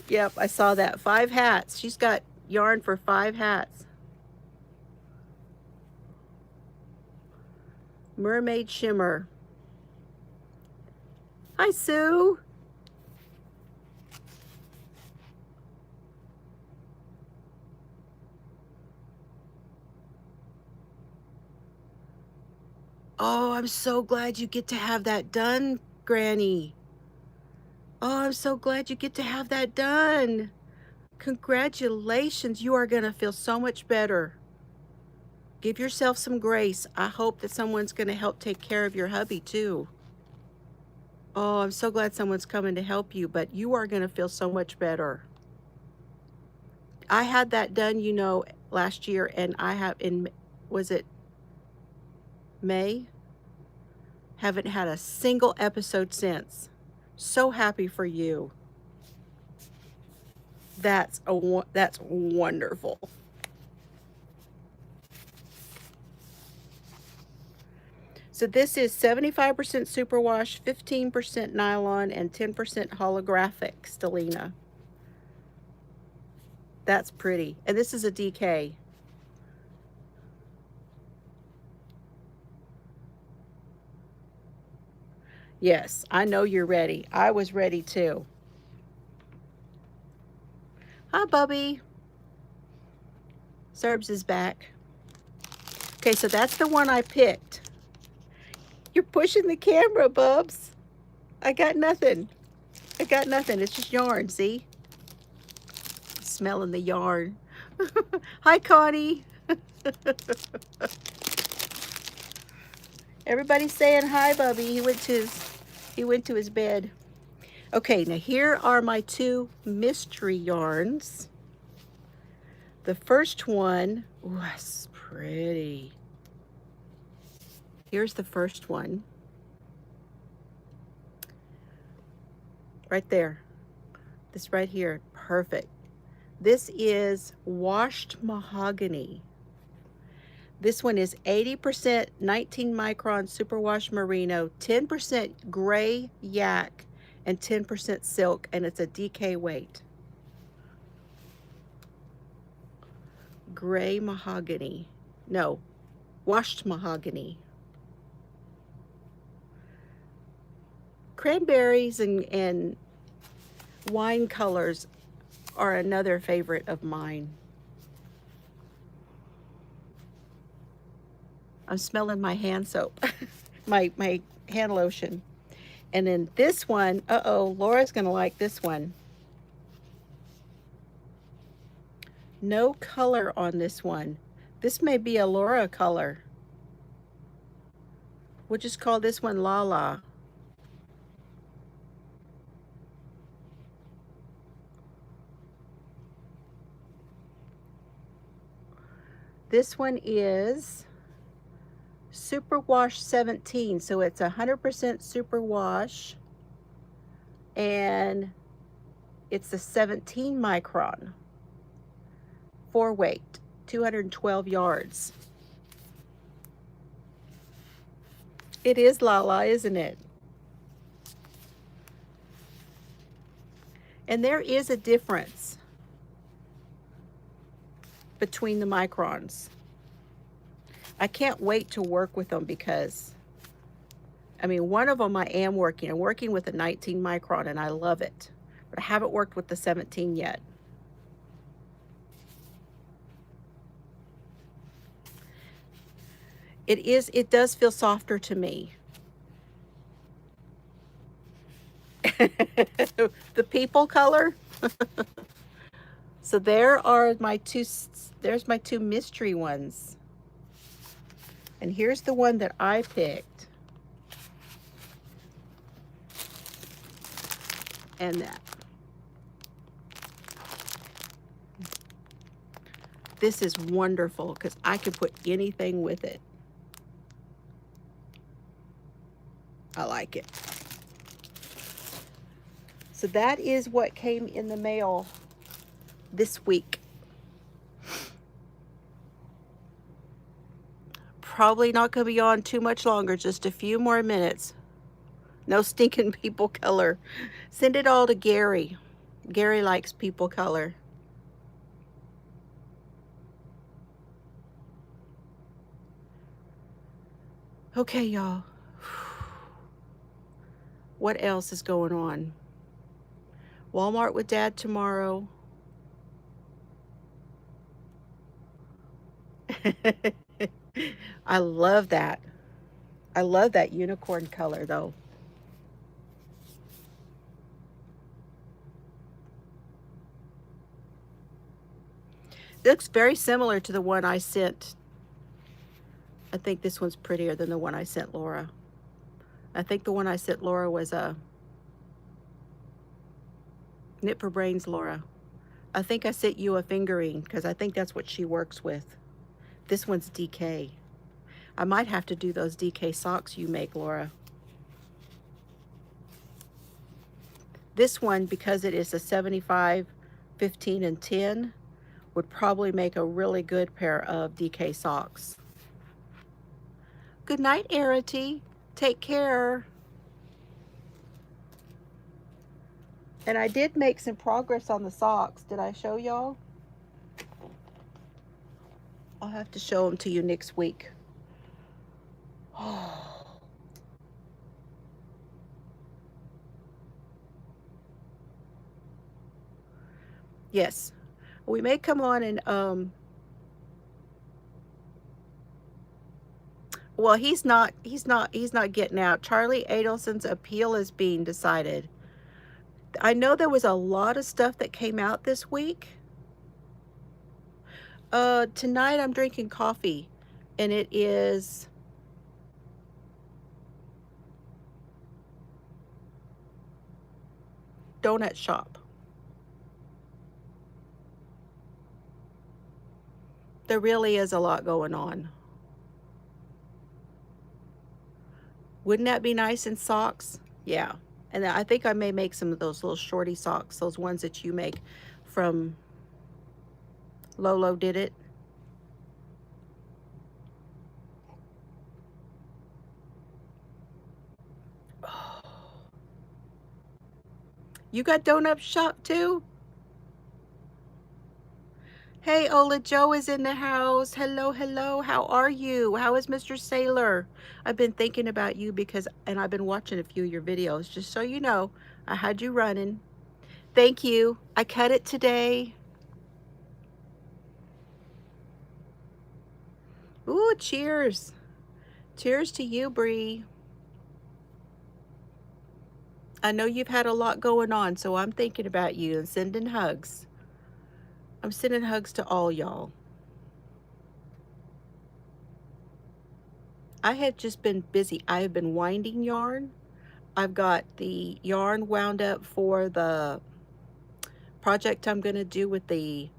S1: Yep, I saw that. 5 hats. She's got yarn for 5 hats. Mermaid Shimmer. Hi, Sue. Oh, I'm so glad you get to have that done, Granny. Oh, I'm so glad you get to have that done. Congratulations. You are going to feel so much better. Give yourself some grace. I hope that someone's going to help take care of your hubby, too. Oh, I'm so glad someone's coming to help you, but you are going to feel so much better. I had that done, you know, last year, and I have was it May? Haven't had a single episode since. So happy for you. That's wonderful. So this is 75% superwash, 15% nylon, and 10% holographic stellina. That's pretty. And this is a DK. Yes, I know you're ready. I was ready too. Hi, Bubby. Serbs is back. Okay, so that's the one I picked. You're pushing the camera, Bubs. I got nothing. I got nothing. It's just yarn, see? Smelling the yarn. Hi, Connie. Everybody's saying hi, Bubby. He went to his bed. Okay, now here are my 2 mystery yarns. The first one, ooh, that's pretty. Here's the first one. Right there. This right here, perfect. This is washed mahogany. This one is 80% 19 micron superwash merino, 10% gray yak, and 10% silk, and it's a DK weight. Gray mahogany. No, washed mahogany. Cranberries and wine colors are another favorite of mine. I'm smelling my hand soap, my hand lotion. And then this one, uh-oh, Laura's gonna like this one. No color on this one. This may be a Laura color. We'll just call this one Lala. This one is Superwash 17, so it's 100% superwash, and it's a 17 micron, 4 weight, 212 yards. It is Lala, isn't it? And there is a difference between the microns. I can't wait to work with them because, I mean, one of them I'm working with a 19 micron and I love it, but I haven't worked with the 17 yet. It does feel softer to me. The people color. So there's my 2 mystery ones. And here's the one that I picked. And that. This is wonderful because I can put anything with it. I like it. So that is what came in the mail this week. Probably not going to be on too much longer, just a few more minutes. No stinking people color. Send it all to Gary. Gary likes people color. Okay, y'all. What else is going on? Walmart with Dad tomorrow. I love that. I love that unicorn color though. It looks very similar to the one I sent. I think this one's prettier than the one I sent Laura. I think the one I sent Laura was a Knit for Brains Laura. I think I sent you a fingering because I think that's what she works with. This one's DK. I might have to do those DK socks you make, Laura. This one, because it is a 75, 15, and 10, would probably make a really good pair of DK socks. Good night, Arity. Take care. And I did make some progress on the socks. Did I show y'all? I'll have to show them to you next week. Yes. We may come on and well, he's not getting out. Charlie Adelson's appeal is being decided. I know there was a lot of stuff that came out this week. Tonight I'm drinking coffee, and it is Donut Shop. There really is a lot going on. Wouldn't that be nice in socks? Yeah. And I think I may make some of those little shorty socks, those ones that you make from Lolo Did It. Oh. You got Donut Shop too? Hey, Ola, Joe is in the house. Hello, hello. How are you? How is Mr. Sailor? I've been thinking about you and I've been watching a few of your videos. Just so you know, I had you running. Thank you. I cut it today. Ooh, cheers. Cheers to you, Bree. I know you've had a lot going on, so I'm thinking about you and sending hugs. I'm sending hugs to all y'all. I have just been busy. I have been winding yarn. I've got the yarn wound up for the project I'm going to do with the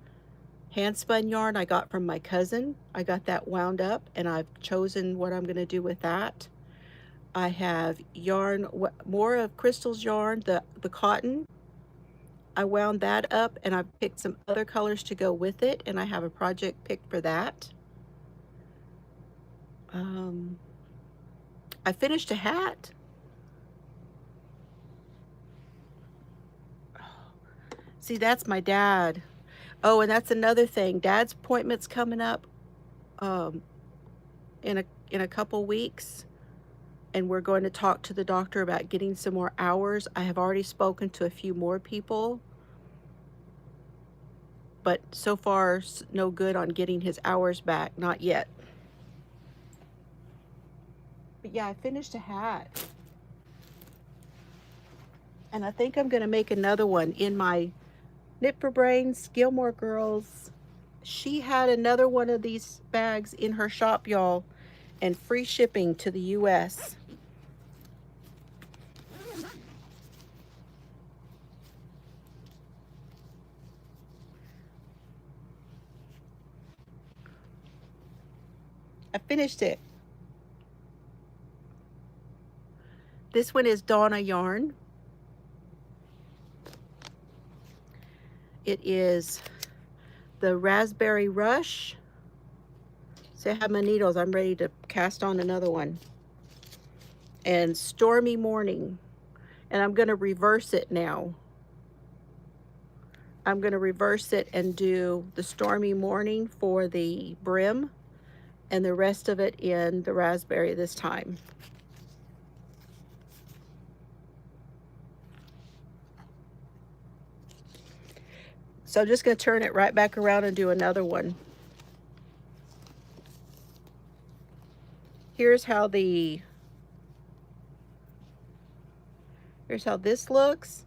S1: hand spun yarn I got from my cousin. I got that wound up and I've chosen what I'm going to do with that. I have yarn, more of Crystal's yarn, the cotton. I wound that up and I picked some other colors to go with it, and I have a project picked for that. I finished a hat. See, that's my dad. Oh, and that's another thing. Dad's appointment's coming up in a couple weeks, and we're going to talk to the doctor about getting some more hours. I have already spoken to a few more people, but so far no good on getting his hours back. Not yet. But yeah, I finished a hat. And I think I'm going to make another one in my Knit for Brains Gilmore Girls. She had another one of these bags in her shop, y'all, and free shipping to the US. I finished it. This one is Donna yarn. It is the Raspberry Rush. So I have my needles. I'm ready to cast on another one. And Stormy Morning. And I'm going to reverse it now. I'm going to reverse it and do the Stormy Morning for the brim and the rest of it in the raspberry this time. So I'm just going to turn it right back around and do another one. Here's how this looks.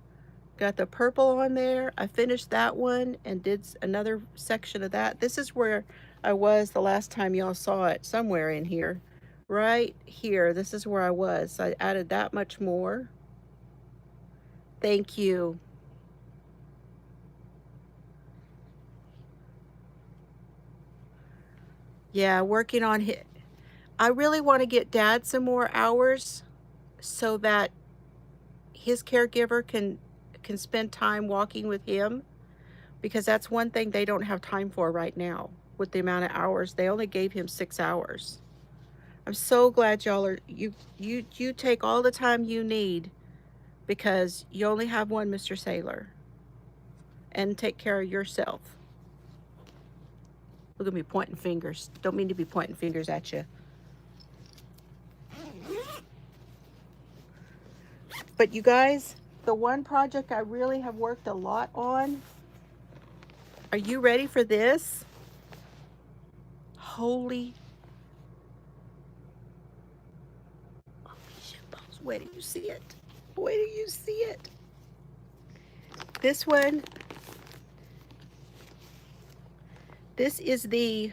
S1: Got the purple on there. I finished that one and did another section of that. This is where I was the last time y'all saw it, somewhere in here. Right here, this is where I was. I added that much more. Thank you. Yeah, working on it. I really want to get Dad some more hours so that his caregiver can spend time walking with him, because that's one thing they don't have time for right now with the amount of hours. They only gave him 6 hours. I'm so glad y'all are, you take all the time you need, because you only have one Mr. Sailor, and take care of yourself. Look at me pointing fingers. Don't mean to be pointing fingers at you. But you guys, the one project I really have worked a lot on, are you ready for this? Holy shitballs, wait till you see it. Wait till you see it. This one, this is the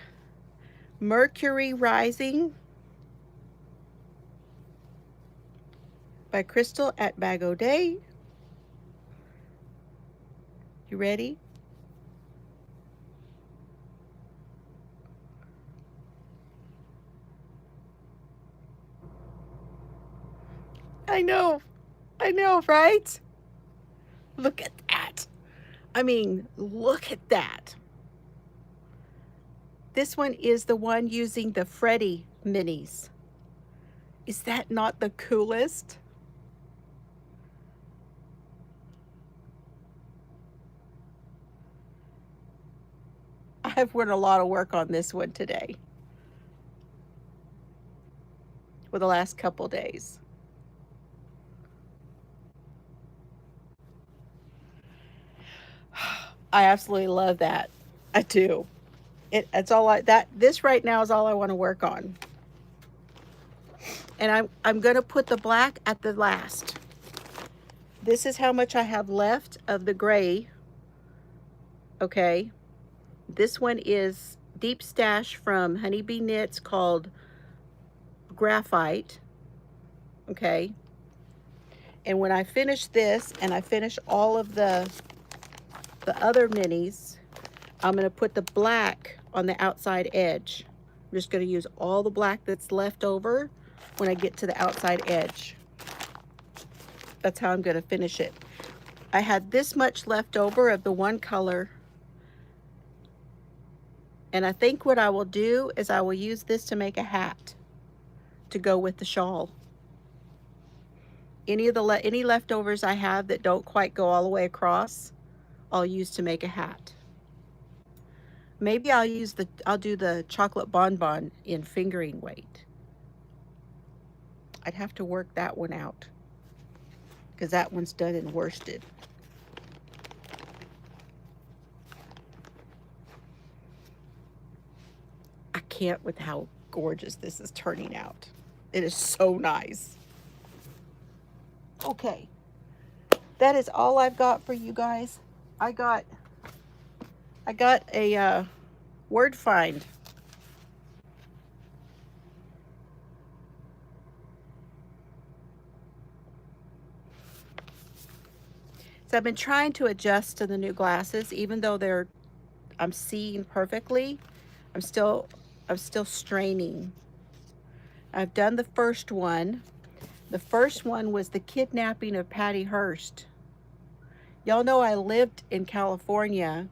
S1: Mercury Rising by Crystal at Bag O' Day. You ready? I know, right? Look at that. I mean, look at that. This one is the one using the Freddy minis. Is that not the coolest? I've put a lot of work on this one today, for the last couple days. I absolutely love that. I do. It's all like that. This right now is all I want to work on. And I'm going to put the black at the last. This is how much I have left of the gray. Okay. This one is Deep Stash from Honeybee Knits, called Graphite. Okay. And when I finish this and I finish all of the other minis, I'm going to put the black on the outside edge. I'm just going to use all the black that's left over when I get to the outside edge. That's how I'm going to finish it. I had this much left over of the one color, and I think what I will do is I will use this to make a hat to go with the shawl. Any leftovers I have that don't quite go all the way across, I'll use to make a hat. Maybe I'll do the chocolate bonbon in fingering weight. I'd have to work that one out, because that one's done and worsted. I can't with how gorgeous this is turning out. It is so nice. Okay, that is all I've got for you guys. I got a word find. So I've been trying to adjust to the new glasses, even though I'm seeing perfectly. I'm still straining I've done the first one. The first one was the kidnapping of Patty Hearst. Y'all know I lived in California,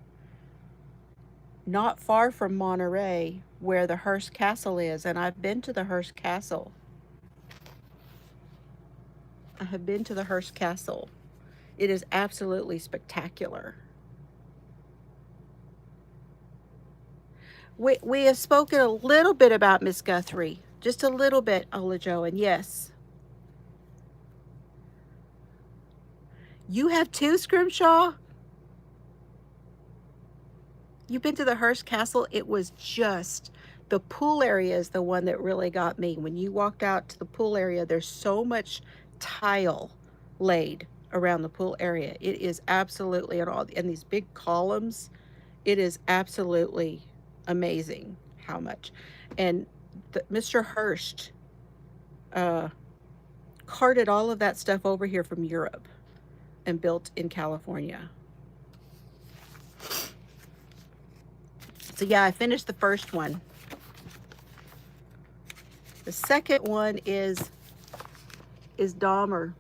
S1: not far from Monterey, where the Hearst Castle is, and I've been to the Hearst Castle. I have been to the Hearst Castle. It is absolutely spectacular. We have spoken a little bit about Miss Guthrie. Just a little bit, Ola Jo, and yes. You have two, Scrimshaw? You've been to the Hearst Castle? It was just, the pool area is the one that really got me. When you walked out to the pool area, there's so much tile laid around the pool area. It is absolutely, and these big columns, it is absolutely amazing how much. And Mr. Hearst carted all of that stuff over here from Europe and built in California. So yeah, I finished the first one. The second one is Dahmer.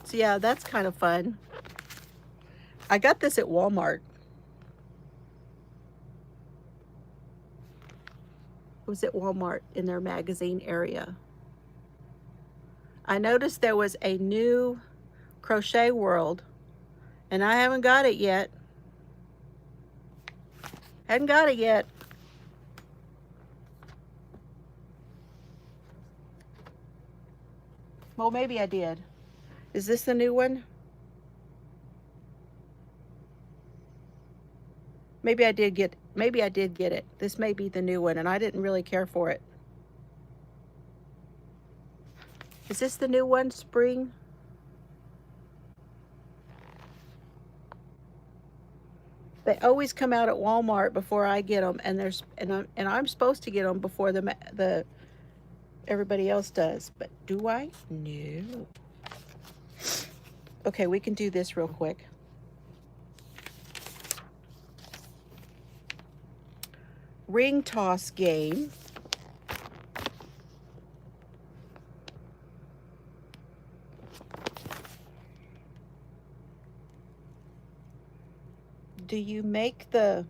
S1: So yeah, that's kind of fun. I got this at Walmart. It was at Walmart in their magazine area. I noticed there was a new Crochet World, and I haven't got it yet. Hadn't got it yet. Well, maybe I did. Is this the new one? Maybe I did get it. This may be the new one, and I didn't really care for it. Is this the new one, spring? They always come out at Walmart before I get them, and I'm supposed to get them before the everybody else does. But do I? No. Okay, we can do this real quick. Ring toss game. Do you make the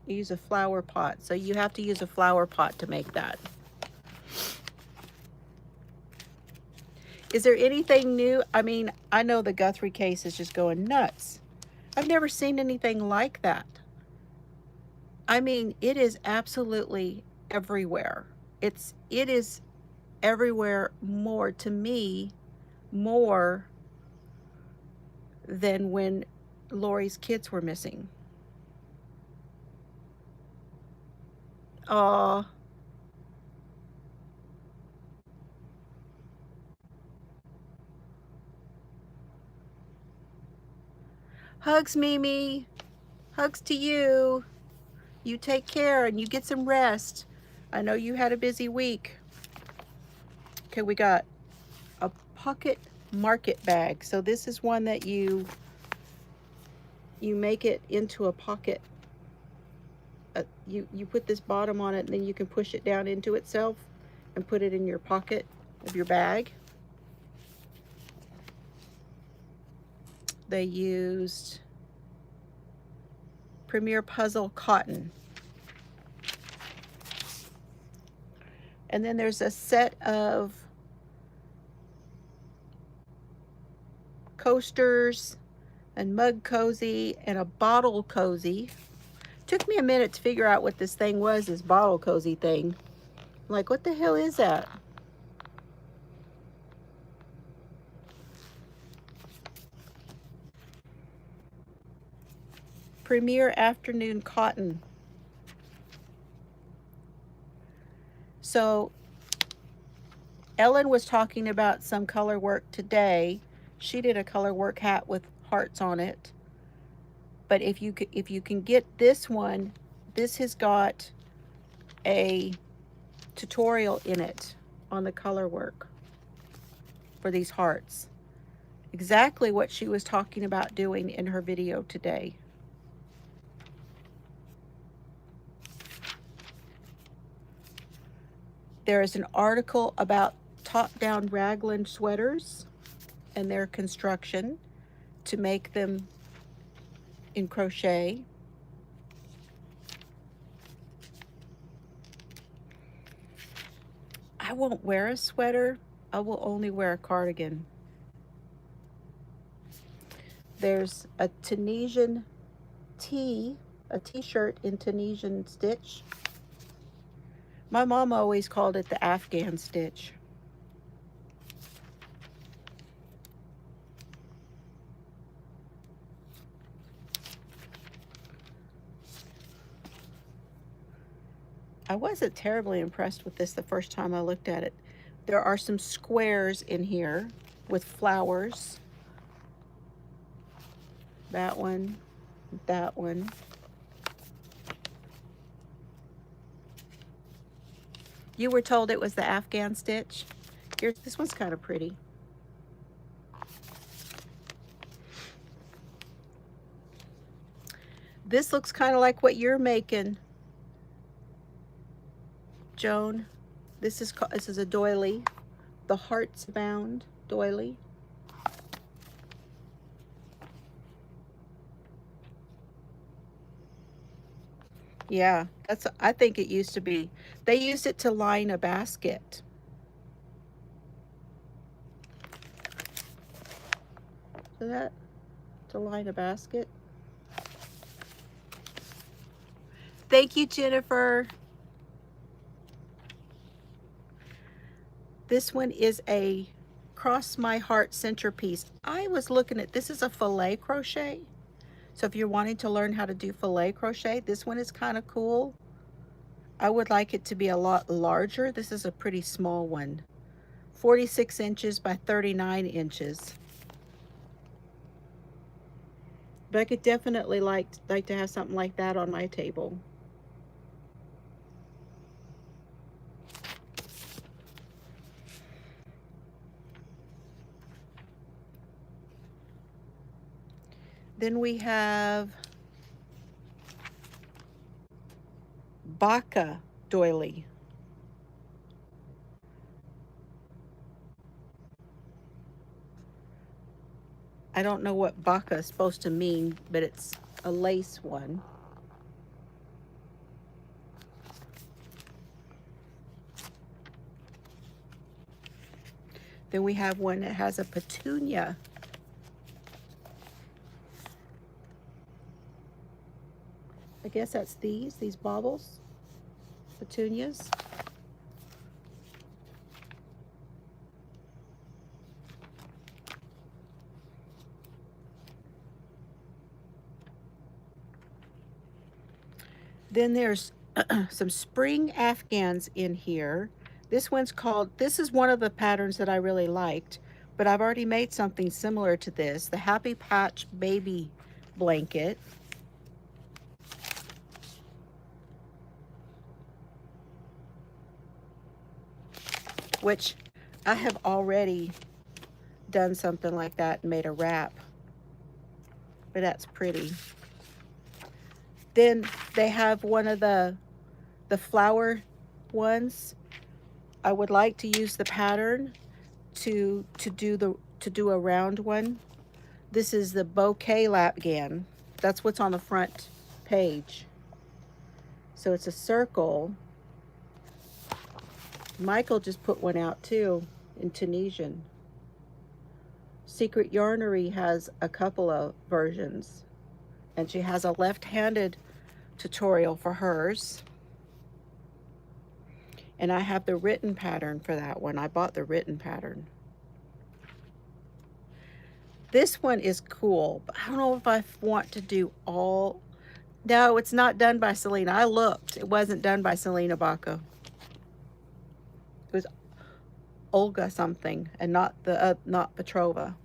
S1: use a flower pot? So you have to use a flower pot to make that. Is there anything new? I mean, I know the Guthrie case is just going nuts. I've never seen anything like that. I mean, it is absolutely everywhere. It is everywhere more, to me, more than when Lori's kids were missing. Aw. Hugs, Mimi. Hugs to you. You take care and you get some rest. I know you had a busy week. Okay, we got a pocket market bag. So this is one that you make it into a pocket. You put this bottom on it, and then you can push it down into itself and put it in your pocket of your bag. They used Premier Puzzle cotton. And then there's a set of coasters and mug cozy and a bottle cozy. Took me a minute to figure out what this thing was, this bottle cozy thing. Like, what the hell is that? Premier Afternoon Cotton. So Ellen was talking about some color work today. She did a color work hat with hearts on it. But if you can get this one, this has got a tutorial in it on the color work for these hearts. Exactly what she was talking about doing in her video today. There is an article about top-down raglan sweaters and their construction to make them in crochet. I won't wear a sweater. I will only wear a cardigan. There's a Tunisian tee, a t-shirt in Tunisian stitch. My mom always called it the Afghan stitch. I wasn't terribly impressed with this the first time I looked at it. There are some squares in here with flowers. That one, that one. You were told it was the Afghan stitch. Here, this one's kind of pretty. This looks kind of like what you're making, Joan. This is a doily, the Hearts Bound doily. Yeah, I think it used to be. They used it to line a basket. So that, to line a basket. Thank you, Jennifer. This one is a Cross My Heart centerpiece. I was looking at, this is a filet crochet. So if you're wanting to learn how to do filet crochet, this one is kind of cool. I would like it to be a lot larger. This is a pretty small one. 46 inches by 39 inches. But I could definitely like to have something like that on my table. Then we have Baka doily. I don't know what Baka is supposed to mean, but it's a lace one. Then we have one that has a petunia. I guess that's these baubles, petunias. Then there's some spring Afghans in here. This one's called, this is one of the patterns that I really liked, but I've already made something similar to this, the Happy Patch Baby Blanket. Which I have already done something like that and made a wrap, but that's pretty. Then they have one of the flower ones. I would like to use the pattern to do a round one. This is the bouquet lapgan. That's what's on the front page. So it's a circle. Michael just put one out too in Tunisian. Secret Yarnery has a couple of versions, and she has a left-handed tutorial for hers. And I have the written pattern for that one. I bought the written pattern. This one is cool, but I don't know if I want to do all. No, it's not done by Selena. I looked. It wasn't done by Selena Baca. It was Olga something, and not Petrova.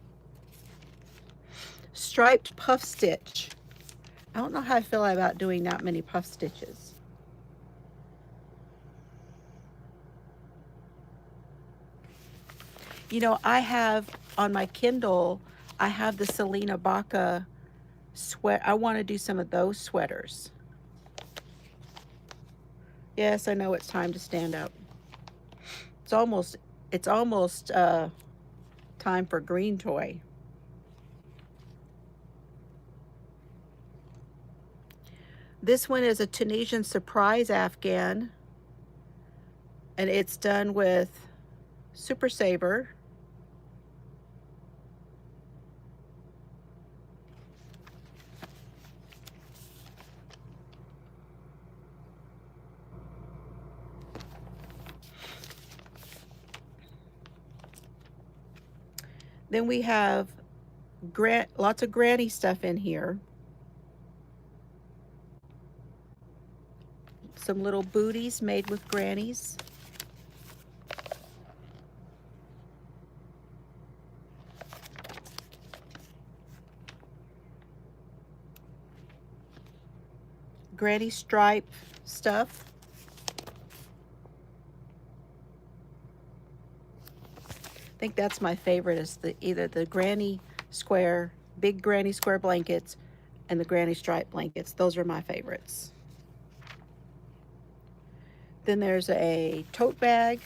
S1: Striped puff stitch. I don't know how I feel about doing that many puff stitches. You know, I have on my Kindle, I have the Selena Baca sweat. I want to do some of those sweaters. Yes, I know it's time to stand up. It's almost time for green toy. This one is a Tunisian surprise Afghan, and it's done with Super Saver. Then we have lots of granny stuff in here. Some little booties made with grannies. Granny stripe stuff. I think that's my favorite, is either the granny square, big granny square blankets, and the granny stripe blankets. Those are my favorites. Then there's a tote bag.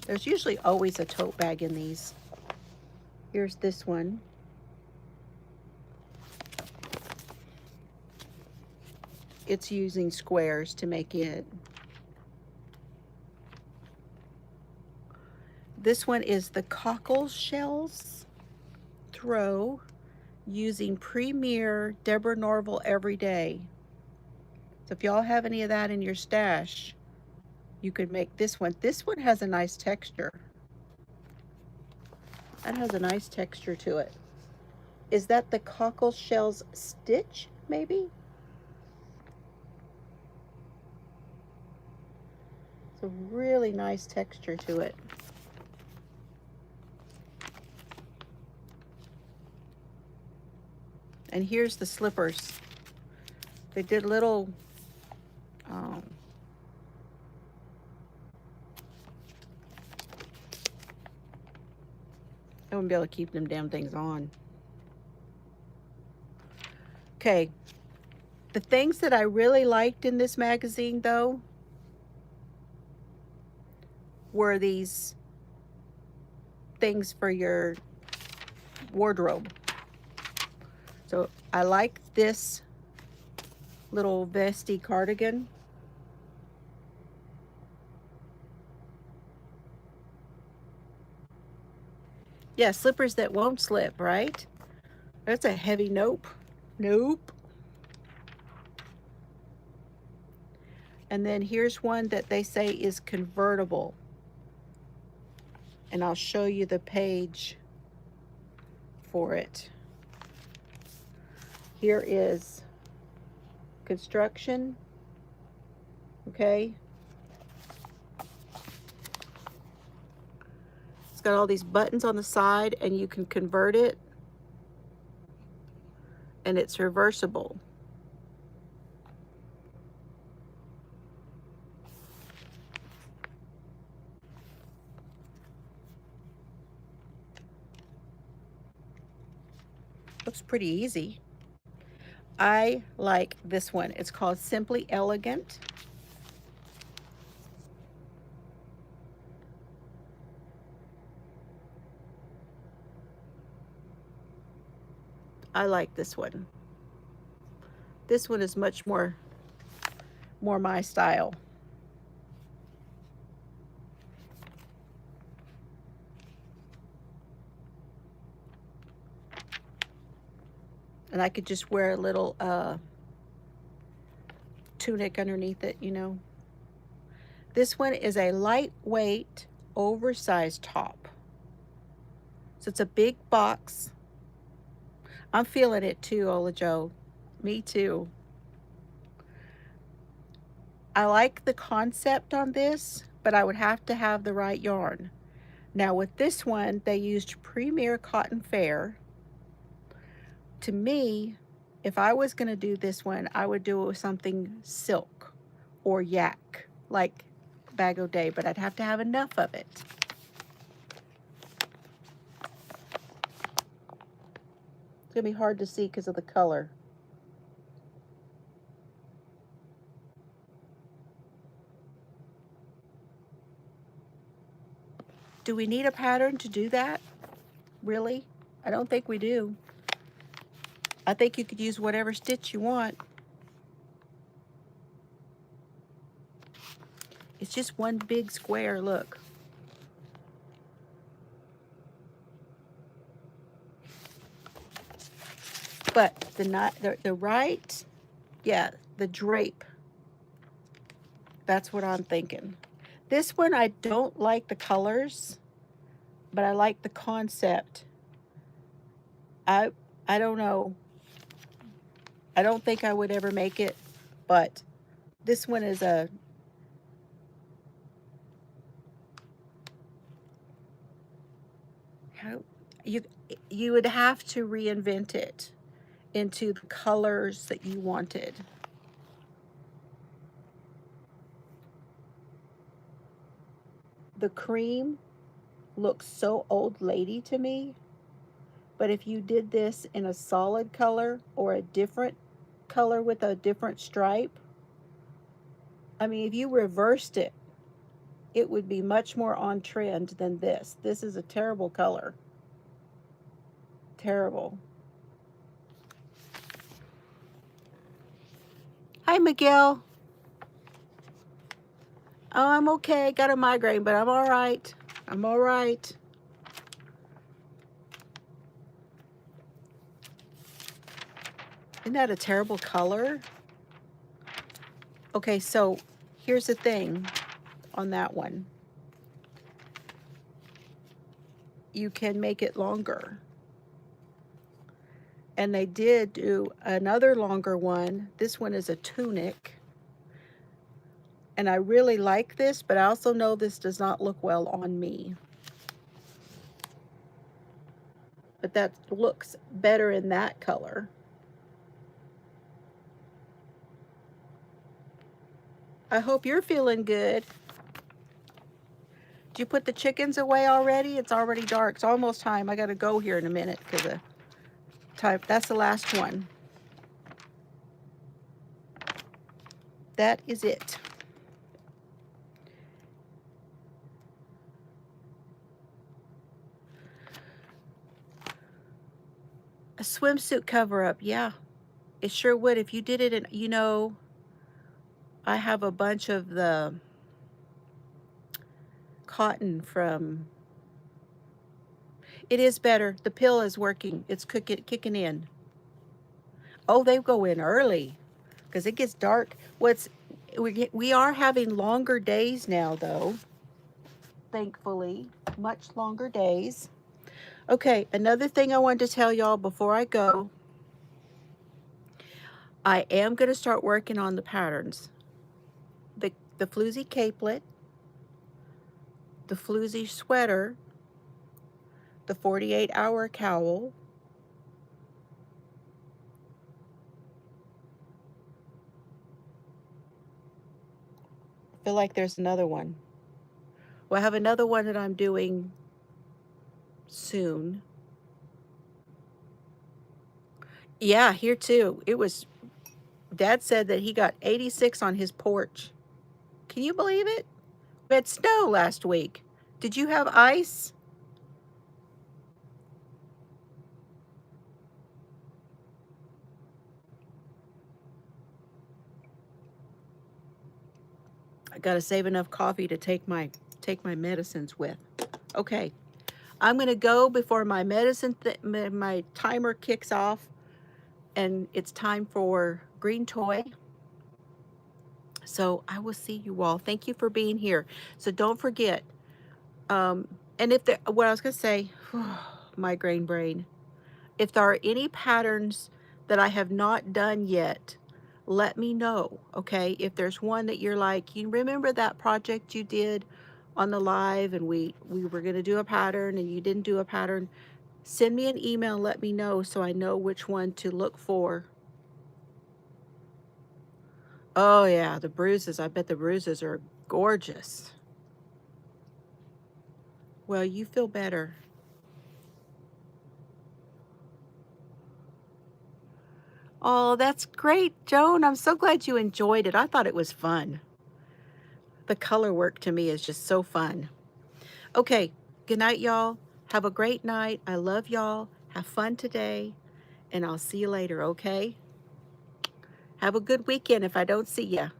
S1: There's usually always a tote bag in these. Here's this one. It's using squares to make it. This one is the cockle shells throw using Premier Deborah Norville Everyday. So if y'all have any of that in your stash, you could make this one. This one has a nice texture. That has a nice texture to it. Is that the cockle shells stitch, maybe? It's a really nice texture to it. And here's the slippers. They did little I wouldn't be able to keep them damn things on. Okay. The things that I really liked in this magazine, though, were these things for your wardrobe. So I like this little vesty cardigan. Yeah, slippers that won't slip, right? That's a heavy nope. Nope. And then here's one that they say is convertible. And I'll show you the page for it. Here is construction. Okay. It's got all these buttons on the side, and you can convert it. And it's reversible. Looks pretty easy. I like this one. It's called Simply Elegant. I like this one. This one is much more my style. And I could just wear a little tunic underneath it, you know. This one is a lightweight, oversized top. So it's a big box. I'm feeling it too, Ola Joe. Me too. I like the concept on this, but I would have to have the right yarn. Now with this one, they used Premier Cotton Fair. To me, if I was going to do this one, I would do it with something silk or yak, like Bag O' Day, but I'd have to have enough of it. It's going to be hard to see because of the color. Do we need a pattern to do that? Really? I don't think we do. I think you could use whatever stitch you want. It's just one big square, look. But the right, yeah, the drape. That's what I'm thinking. This one, I don't like the colors, but I like the concept. I don't know. I don't think I would ever make it, but this one is a, how, you would have to reinvent it into the colors that you wanted. The cream looks so old lady to me, but if you did this in a solid color or a different color with a different stripe, I mean, if you reversed it, it would be much more on trend than this. This is a terrible color. Terrible. Hi, Miguel. Oh, I'm okay. Got a migraine, but I'm all right. I'm all right. Isn't that a terrible color? Okay, so here's the thing on that one. You can make it longer. And they did do another longer one. This one is a tunic. And I really like this, but I also know this does not look well on me. But that looks better in that color. I hope you're feeling good. Did you put the chickens away already? It's already dark. It's almost time. I got to go here in a minute because of time. That's the last one. That is it. A swimsuit cover-up, yeah. It sure would. If you did it in, you know, I have a bunch of the cotton from, it is better. The pill is working. It's kicking in. Oh, they go in early because it gets dark. We are having longer days now, though. Thankfully, much longer days. Okay, another thing I wanted to tell y'all before I go. I am going to start working on the patterns. The Floozie capelet, the Floozie sweater, the 48-hour cowl, I feel like there's another one. Well, I have another one that I'm doing soon. Yeah, here too. It was, Dad said that he got 86 on his porch. Can you believe it? We had snow last week. Did you have ice? I gotta save enough coffee to take my medicines with. Okay, I'm gonna go before my my timer kicks off, and it's time for green toy. So I will see you all. Thank you for being here. So don't forget, and if there, what I was gonna say, migraine brain. If there are any patterns that I have not done yet, let me know, okay? If there's one that you're like, you remember that project you did on the live and we were gonna do a pattern and you didn't do a pattern, send me an email, let me know so I know which one to look for. Oh yeah, the bruises, I bet the bruises are gorgeous. Well, you feel better. Oh, that's great, Joan. I'm so glad you enjoyed it. I thought it was fun. The color work to me is just so fun. Okay, good night, y'all. Have a great night. I love y'all. Have fun today, and I'll see you later, okay? Have a good weekend if I don't see ya.